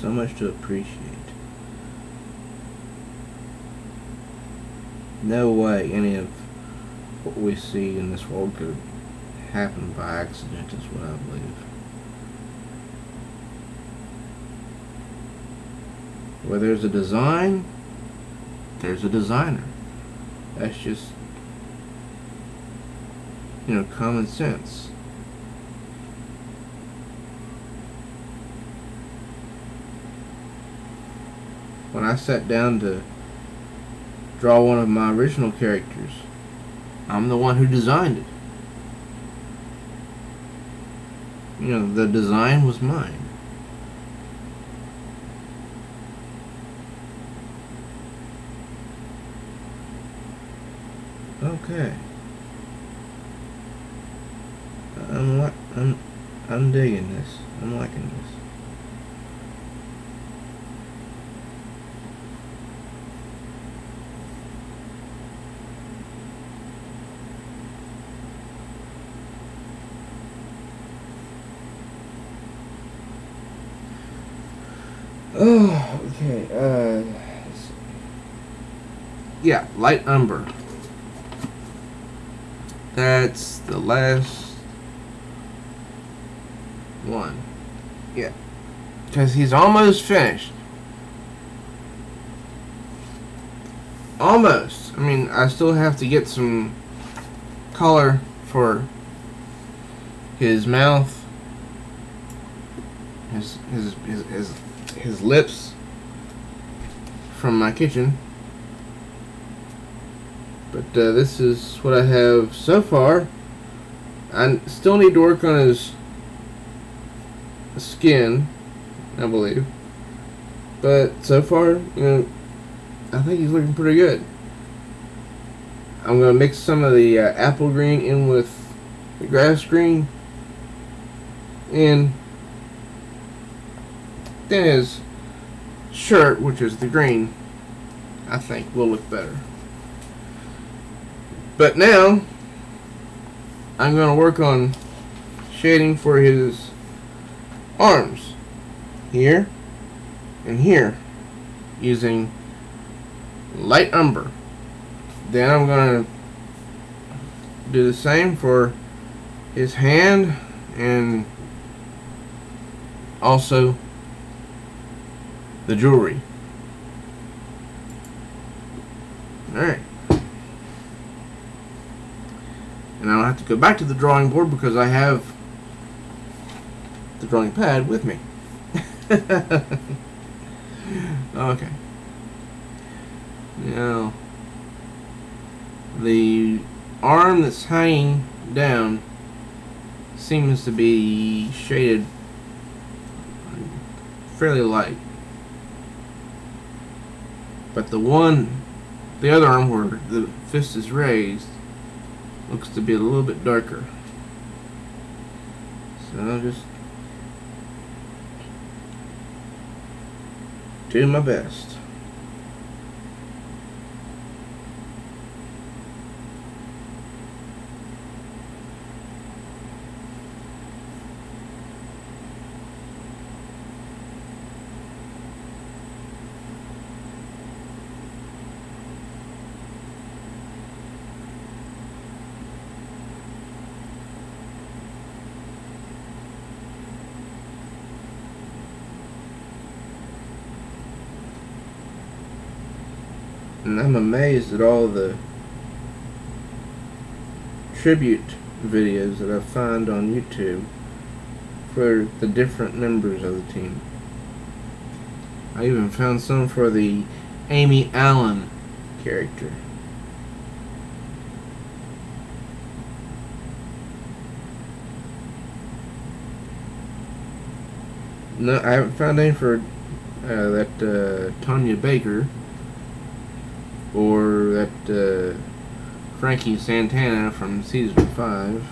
So much to appreciate. No way any of what we see in this world could happen by accident, is what I believe. Where there's a design, there's a designer. That's just, common sense. When I sat down to draw one of my original characters, I'm the one who designed it. The design was mine. Okay. I'm digging this. I'm liking this. Oh, okay, yeah, light umber. That's the last one. Yeah. Because he's almost finished. Almost. I mean, I still have to get some color for his mouth, his lips from my kitchen. But this is what I have so far. I still need to work on his skin, I believe. But so far, I think he's looking pretty good. I'm going to mix some of the apple green in with the grass green. And then his shirt, which is the green, I think will look better. But now, I'm going to work on shading for his arms. Here and here. Using light umber. Then I'm going to do the same for his hand and also the jewelry. Alright. And I don't have to go back to the drawing board because I have the drawing pad with me. Okay. Now, the arm that's hanging down seems to be shaded fairly light. But the other arm where the fist is raised looks to be a little bit darker. So I'll just do my best. And I'm amazed at all the tribute videos that I find on YouTube for the different members of the team. I even found some for the Amy Allen character. No, I haven't found any for that Tanya Baker. Or that Frankie Santana from season 5.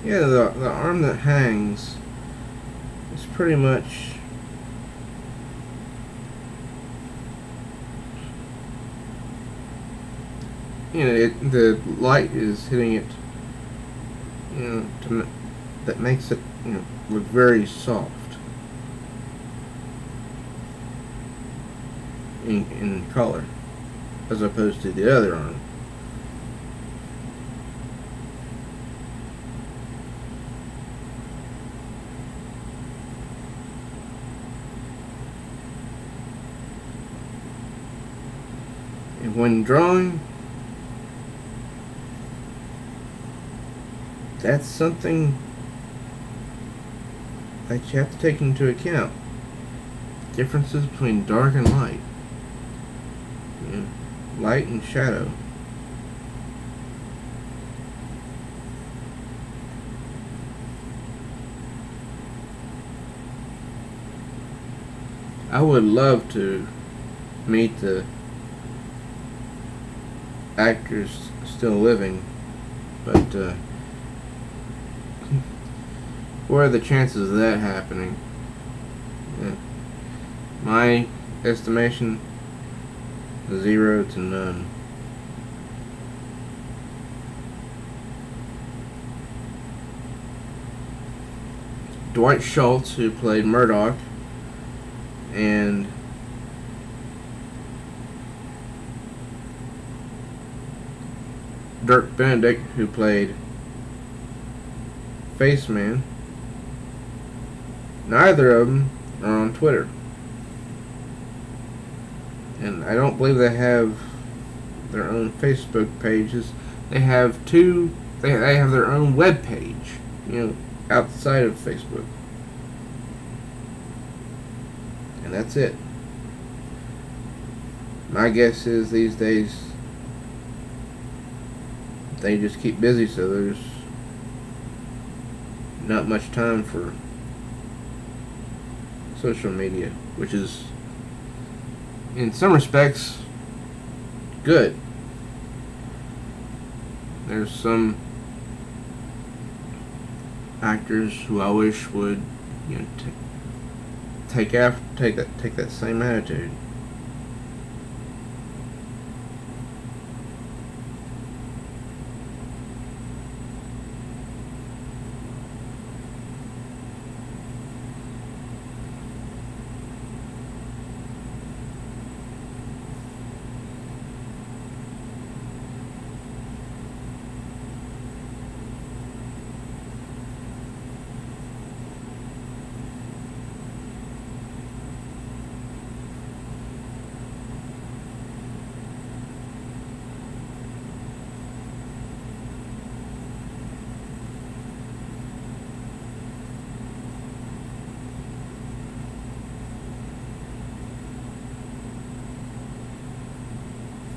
Yeah, the arm that hangs is pretty much the light is hitting it, that makes it look very soft in color as opposed to the other arm. And when drawing, that's something that you have to take into account. Differences between dark and light. Light and shadow. I would love to meet the actors still living, but what are the chances of that happening? My estimation, 0 to none. Dwight Schultz, who played Murdoch, and Dirk Benedict, who played Faceman. Neither of them are on Twitter. And I don't believe they have their own Facebook pages. They have they have their own web page, outside of Facebook. And that's it. My guess is these days they just keep busy, so there's not much time for social media, which is in some respects good. There's some actors who I wish would, take that same attitude.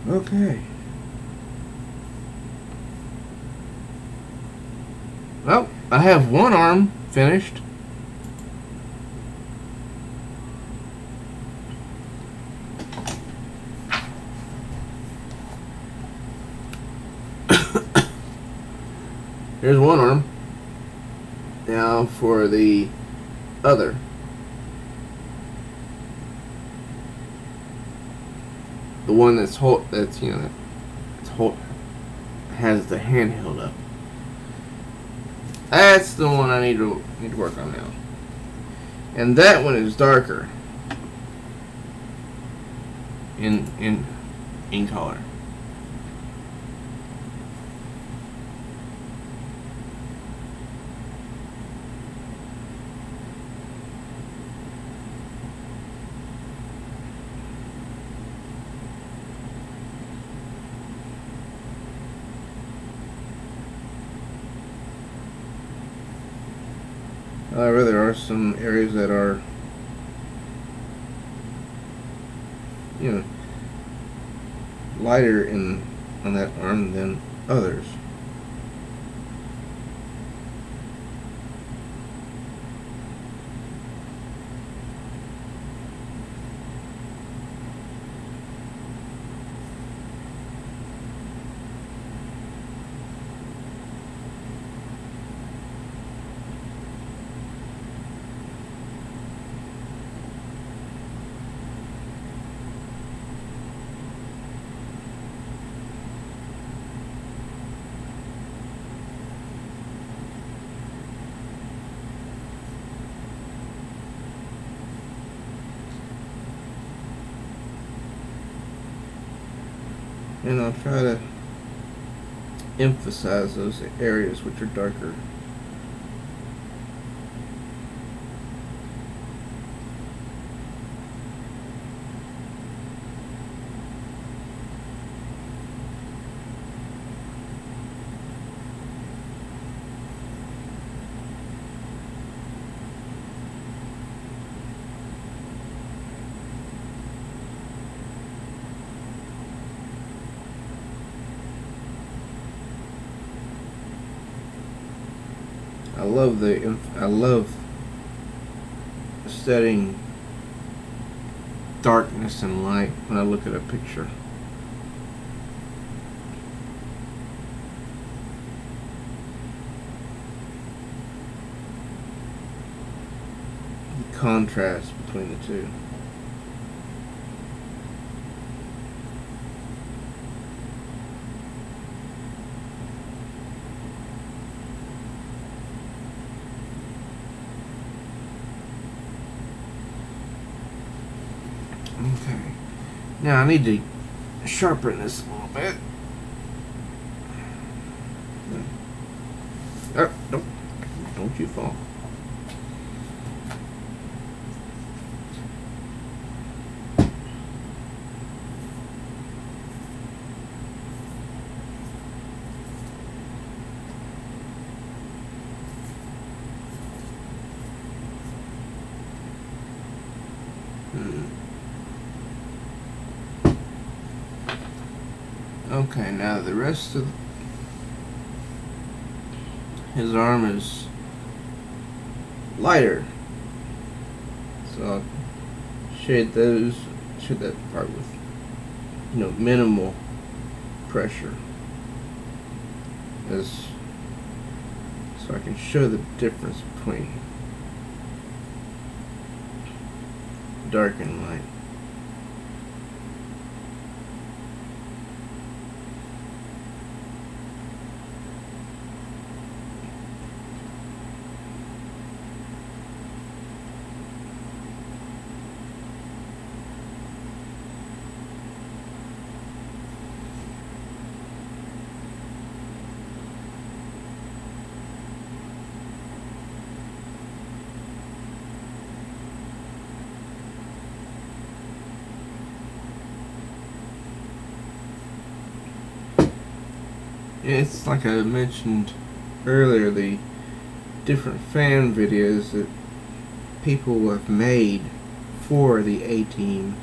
Okay. Well, I have one arm finished. Here's one arm. Now for the other. The one has the hand held up. That's the one I need to work on now. And that one is darker in color. However, there are some areas that are, lighter on that arm than others. And I'll try to emphasize those areas which are darker. I love setting darkness and light when I look at a picture. The contrast between the two. Now I need to sharpen this a little bit. Oh, don't you fall. Okay, now the rest of his arm is lighter, so I'll shade that part with, minimal pressure, so I can show the difference between dark and light. It's like I mentioned earlier, the different fan videos that people have made for the A-Team.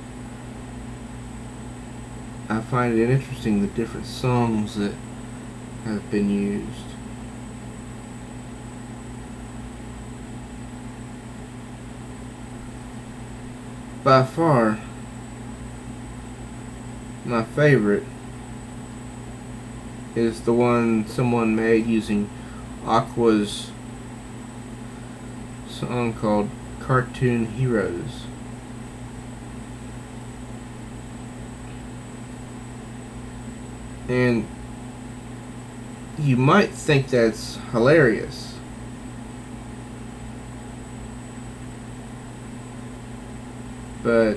I find it interesting, the different songs that have been used. By far, my favorite is the one someone made using Aqua's song called Cartoon Heroes. And you might think that's hilarious, but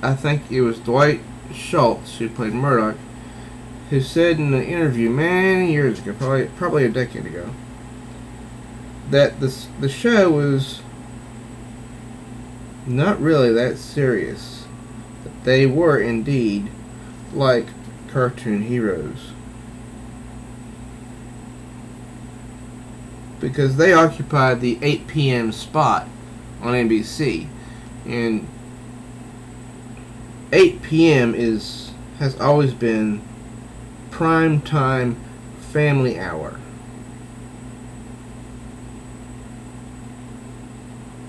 I think it was Dwight Schultz, who played Murdoch, who said in an interview many years ago, probably a decade ago, that the show was not really that serious, that they were indeed like cartoon heroes, because they occupied the 8 p.m. spot on NBC, and 8 p.m. has always been prime time family hour.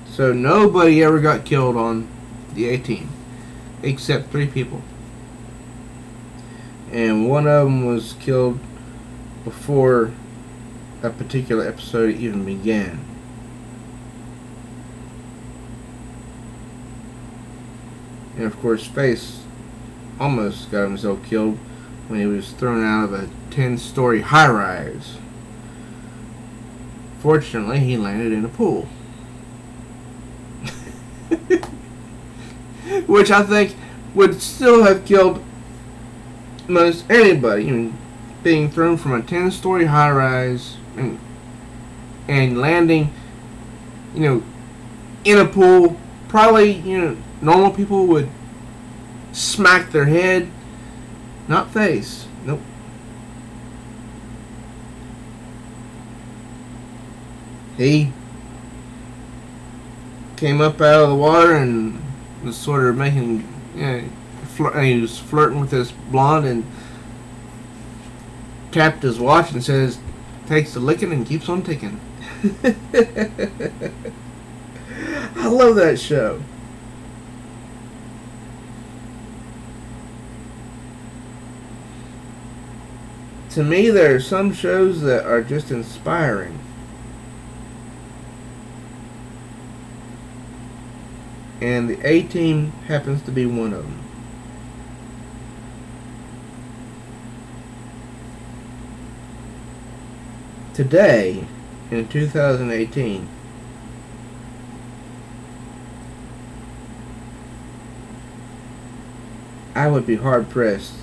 So nobody ever got killed on the A-Team except 3 people. And one of them was killed before a particular episode even began. And of course, Face almost got himself killed when he was thrown out of a 10-story high-rise. Fortunately, he landed in a pool. Which I think would still have killed most anybody. I mean, being thrown from a 10-story high-rise and landing, in a pool. Probably, normal people would smack their head, not Face. Nope. He came up out of the water and was sort of making, he was flirting with this blonde and tapped his watch and says, takes the licking and keeps on ticking. I love that show. To me, there are some shows that are just inspiring. And the A-Team happens to be one of them. Today, in 2018, I would be hard pressed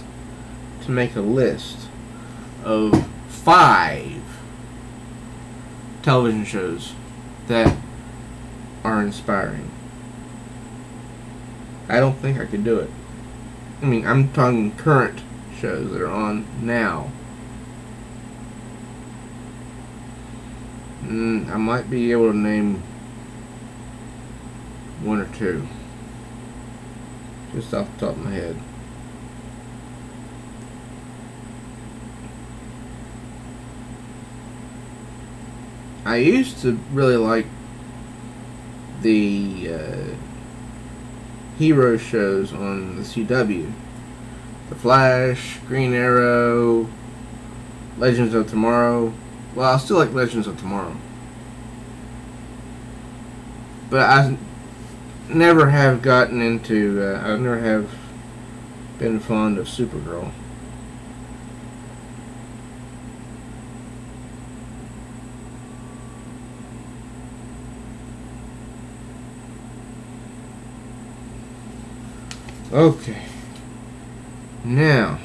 to make a list of 5 television shows that are inspiring. I don't think I could do it. I mean, I'm talking current shows that are on now. I might be able to name 1 or 2. Just off the top of my head. I used to really like the hero shows on the CW. The Flash, Green Arrow, Legends of Tomorrow. Well, I still like Legends of Tomorrow. But I never have gotten into, I never have been fond of Supergirl. Okay. Now,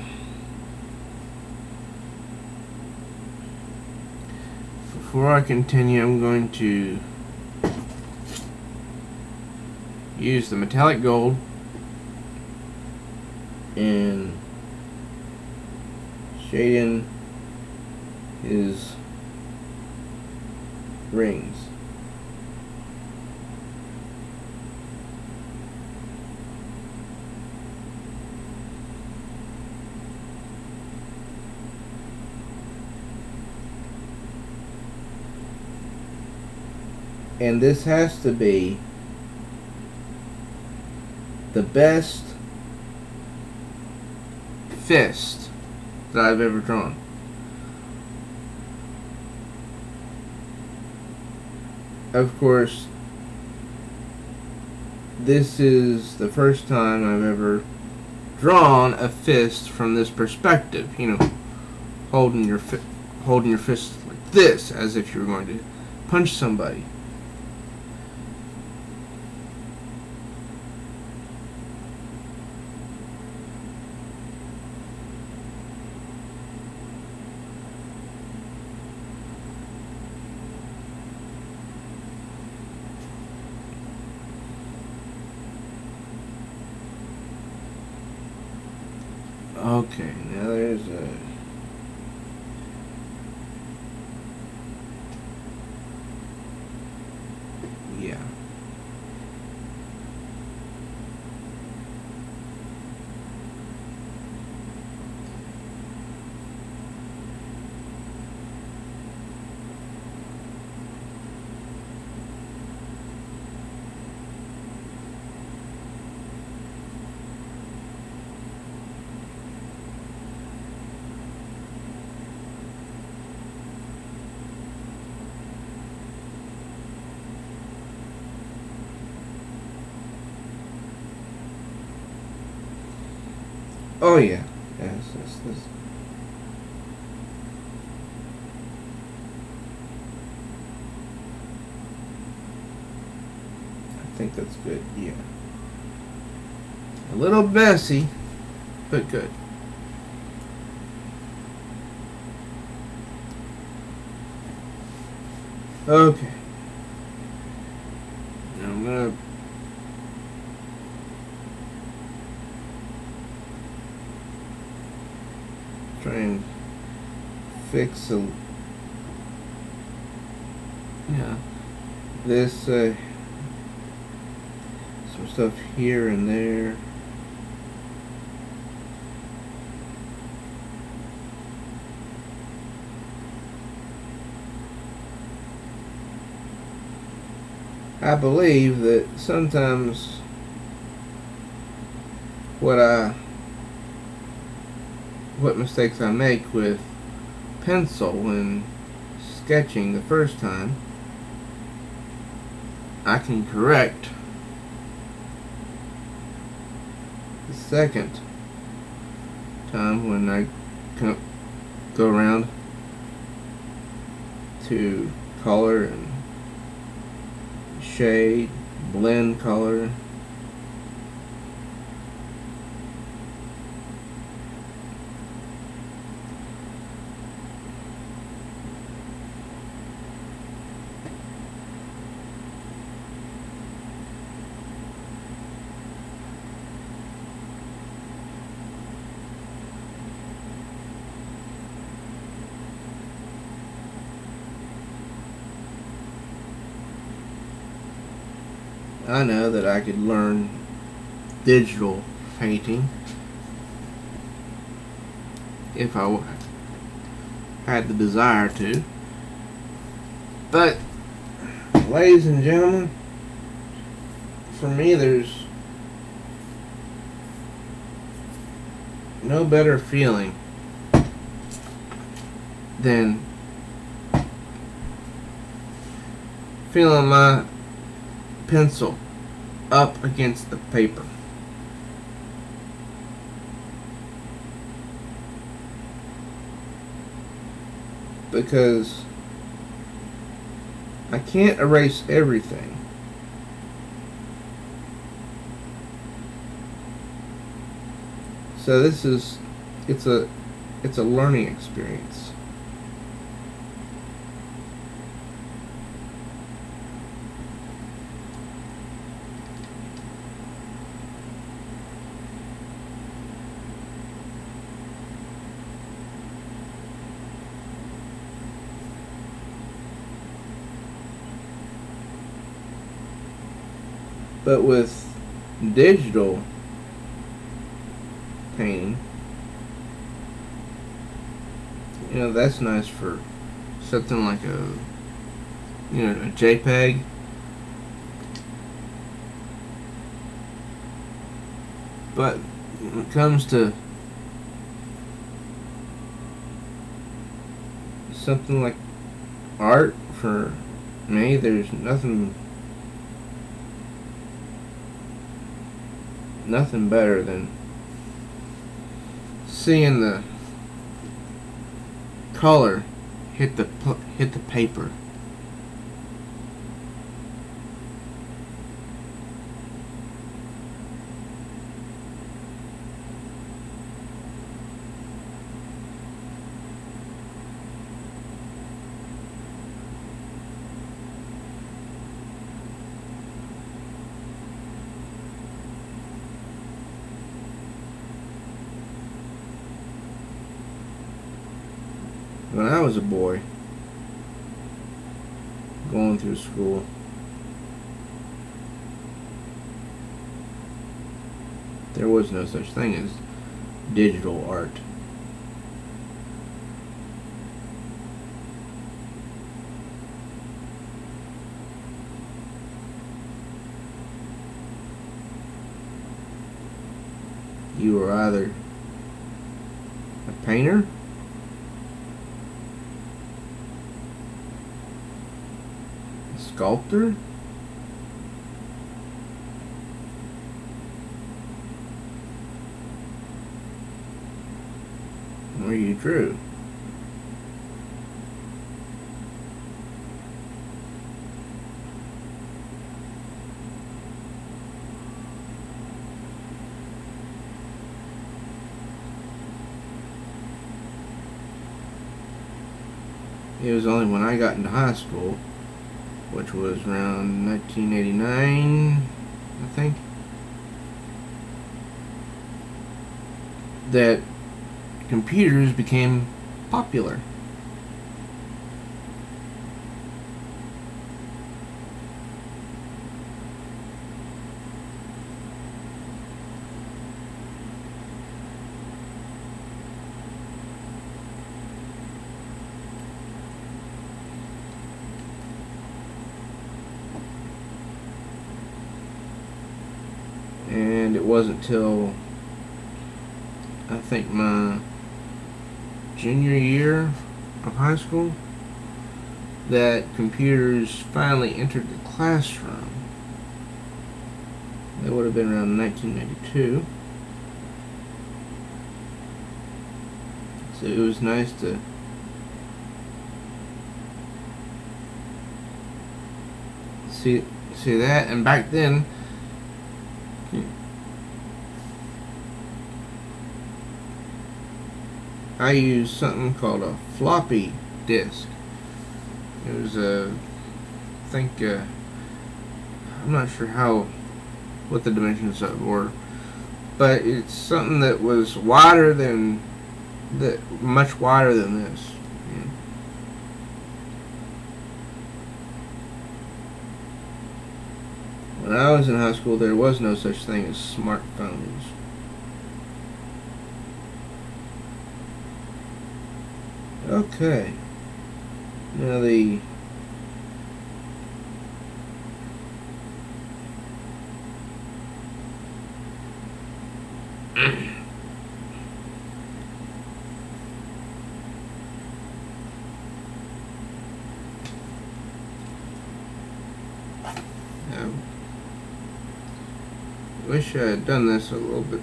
before I continue, I'm going to use the metallic gold and shade in his rings. And this has to be the best fist that I've ever drawn. Of course, this is the first time I've ever drawn a fist from this perspective. You know, holding your fist like this, as if you were going to punch somebody. Okay, now there's a... Yeah. Oh yeah, yes. I think that's good, yeah. A little messy, but good. Okay. Now I'm gonna try and fix some, this some stuff here and there. I believe that sometimes what mistakes I make with pencil when sketching the first time, I can correct the second time when I go around to color and shade, blend color. I know that I could learn digital painting if I had the desire to. But, ladies and gentlemen, for me, there's no better feeling than feeling my pencil up against the paper. Because I can't erase everything. So it's a learning experience. But with digital painting, you know, that's nice for something like a JPEG. But when it comes to something like art, for me, there's nothing better than seeing the color hit the paper. When I was a boy, going through school, there was no such thing as digital art. You were either a painter sculptor, or you drew. It was only when I got into high school, which was around 1989, I think, that computers became popular. And it wasn't till I think my junior year of high school that computers finally entered the classroom. That would have been around 1992. So it was nice to see that. And back then, I used something called a floppy disk. It was I'm not sure what the dimensions of it were, but it's something that was much wider than this. When I was in high school, there was no such thing as smartphones. Okay. Now the I wish I had done this a little bit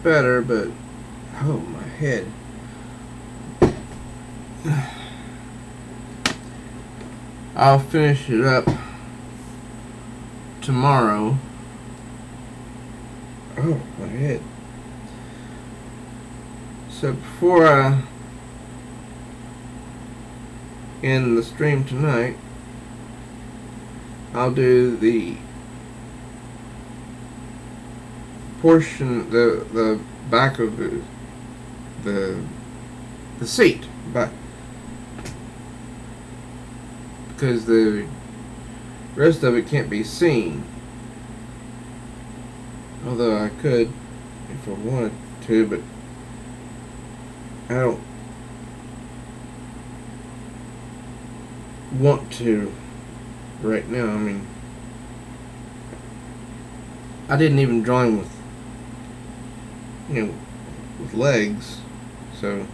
better, but oh, my head. I'll finish it up tomorrow. Oh, my head. So before I end the stream tonight, I'll do the portion, the back of the seat, but because the rest of it can't be seen. Although I could if I wanted to, but I don't want to right now. I mean, I didn't even join with, with legs, so,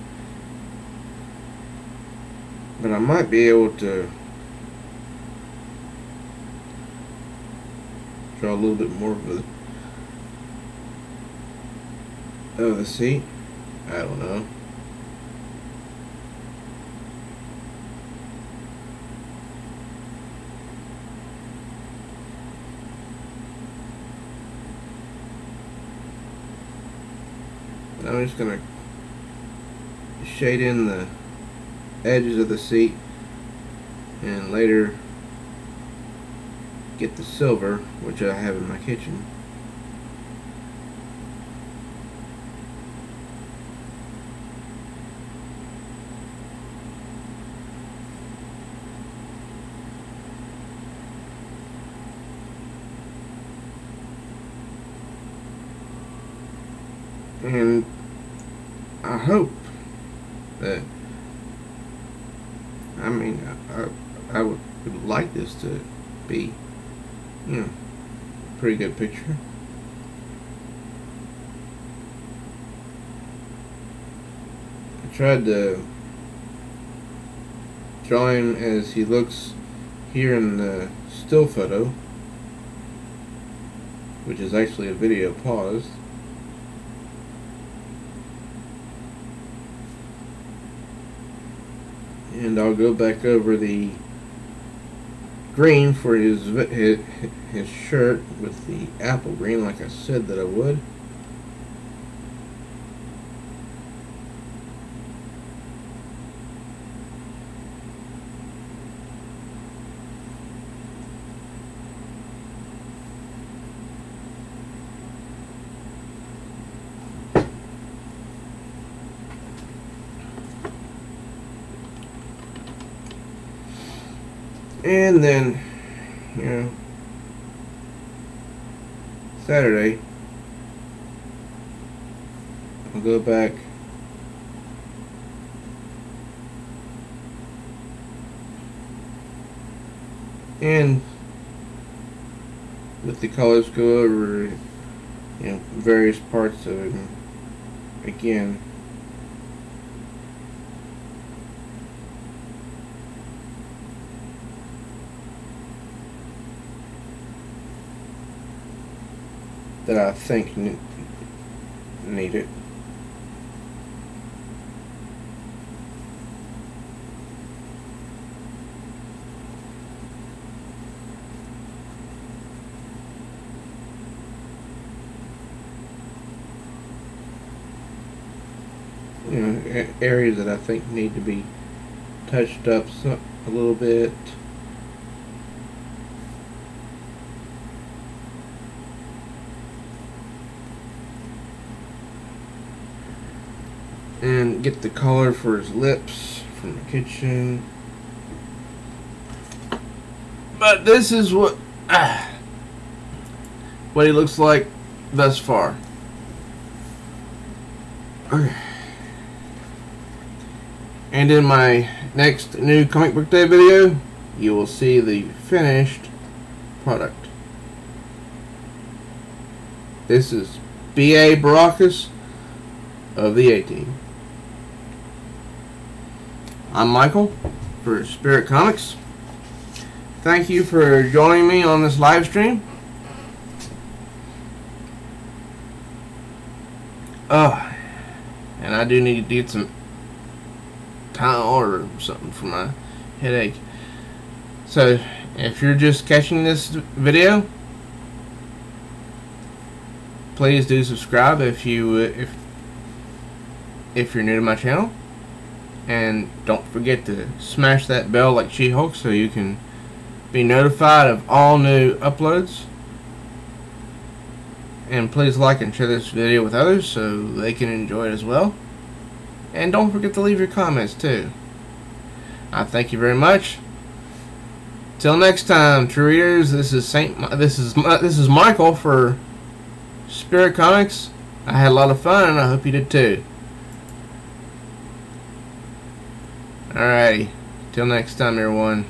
but I might be able to draw a little bit more of the seat. I don't know. I'm just going to shade in the edges of the seat and later get the silver, which I have in my kitchen. And I hope that, I mean, I would like this to be, a pretty good picture. I tried to draw him as he looks here in the still photo, which is actually a video paused. And I'll go back over the green for his shirt with the apple green, like I said that I would. And then, Saturday, I'll go back and with the colors go over, various parts of it again. That I think need it. Areas that I think need to be touched up a little bit. And get the color for his lips from the kitchen. But this is what he looks like thus far. Okay. And in my next new comic book day video, you will see the finished product. This is B.A. Baracus of the A-Team. I'm Michael for Spirit Comics. Thank you for joining me on this live stream. And I do need to get some Tylenol or something for my headache. So if you're just catching this video, please do subscribe if you're new to my channel, and don't forget to smash that bell like She-Hulk so you can be notified of all new uploads. And please like and share this video with others so they can enjoy it as well. And don't forget to leave your comments too. I thank you very much. Till next time, true readers. This is Michael for Spirit Comics. I had a lot of fun, and I hope you did too. Alrighty, till next time, everyone.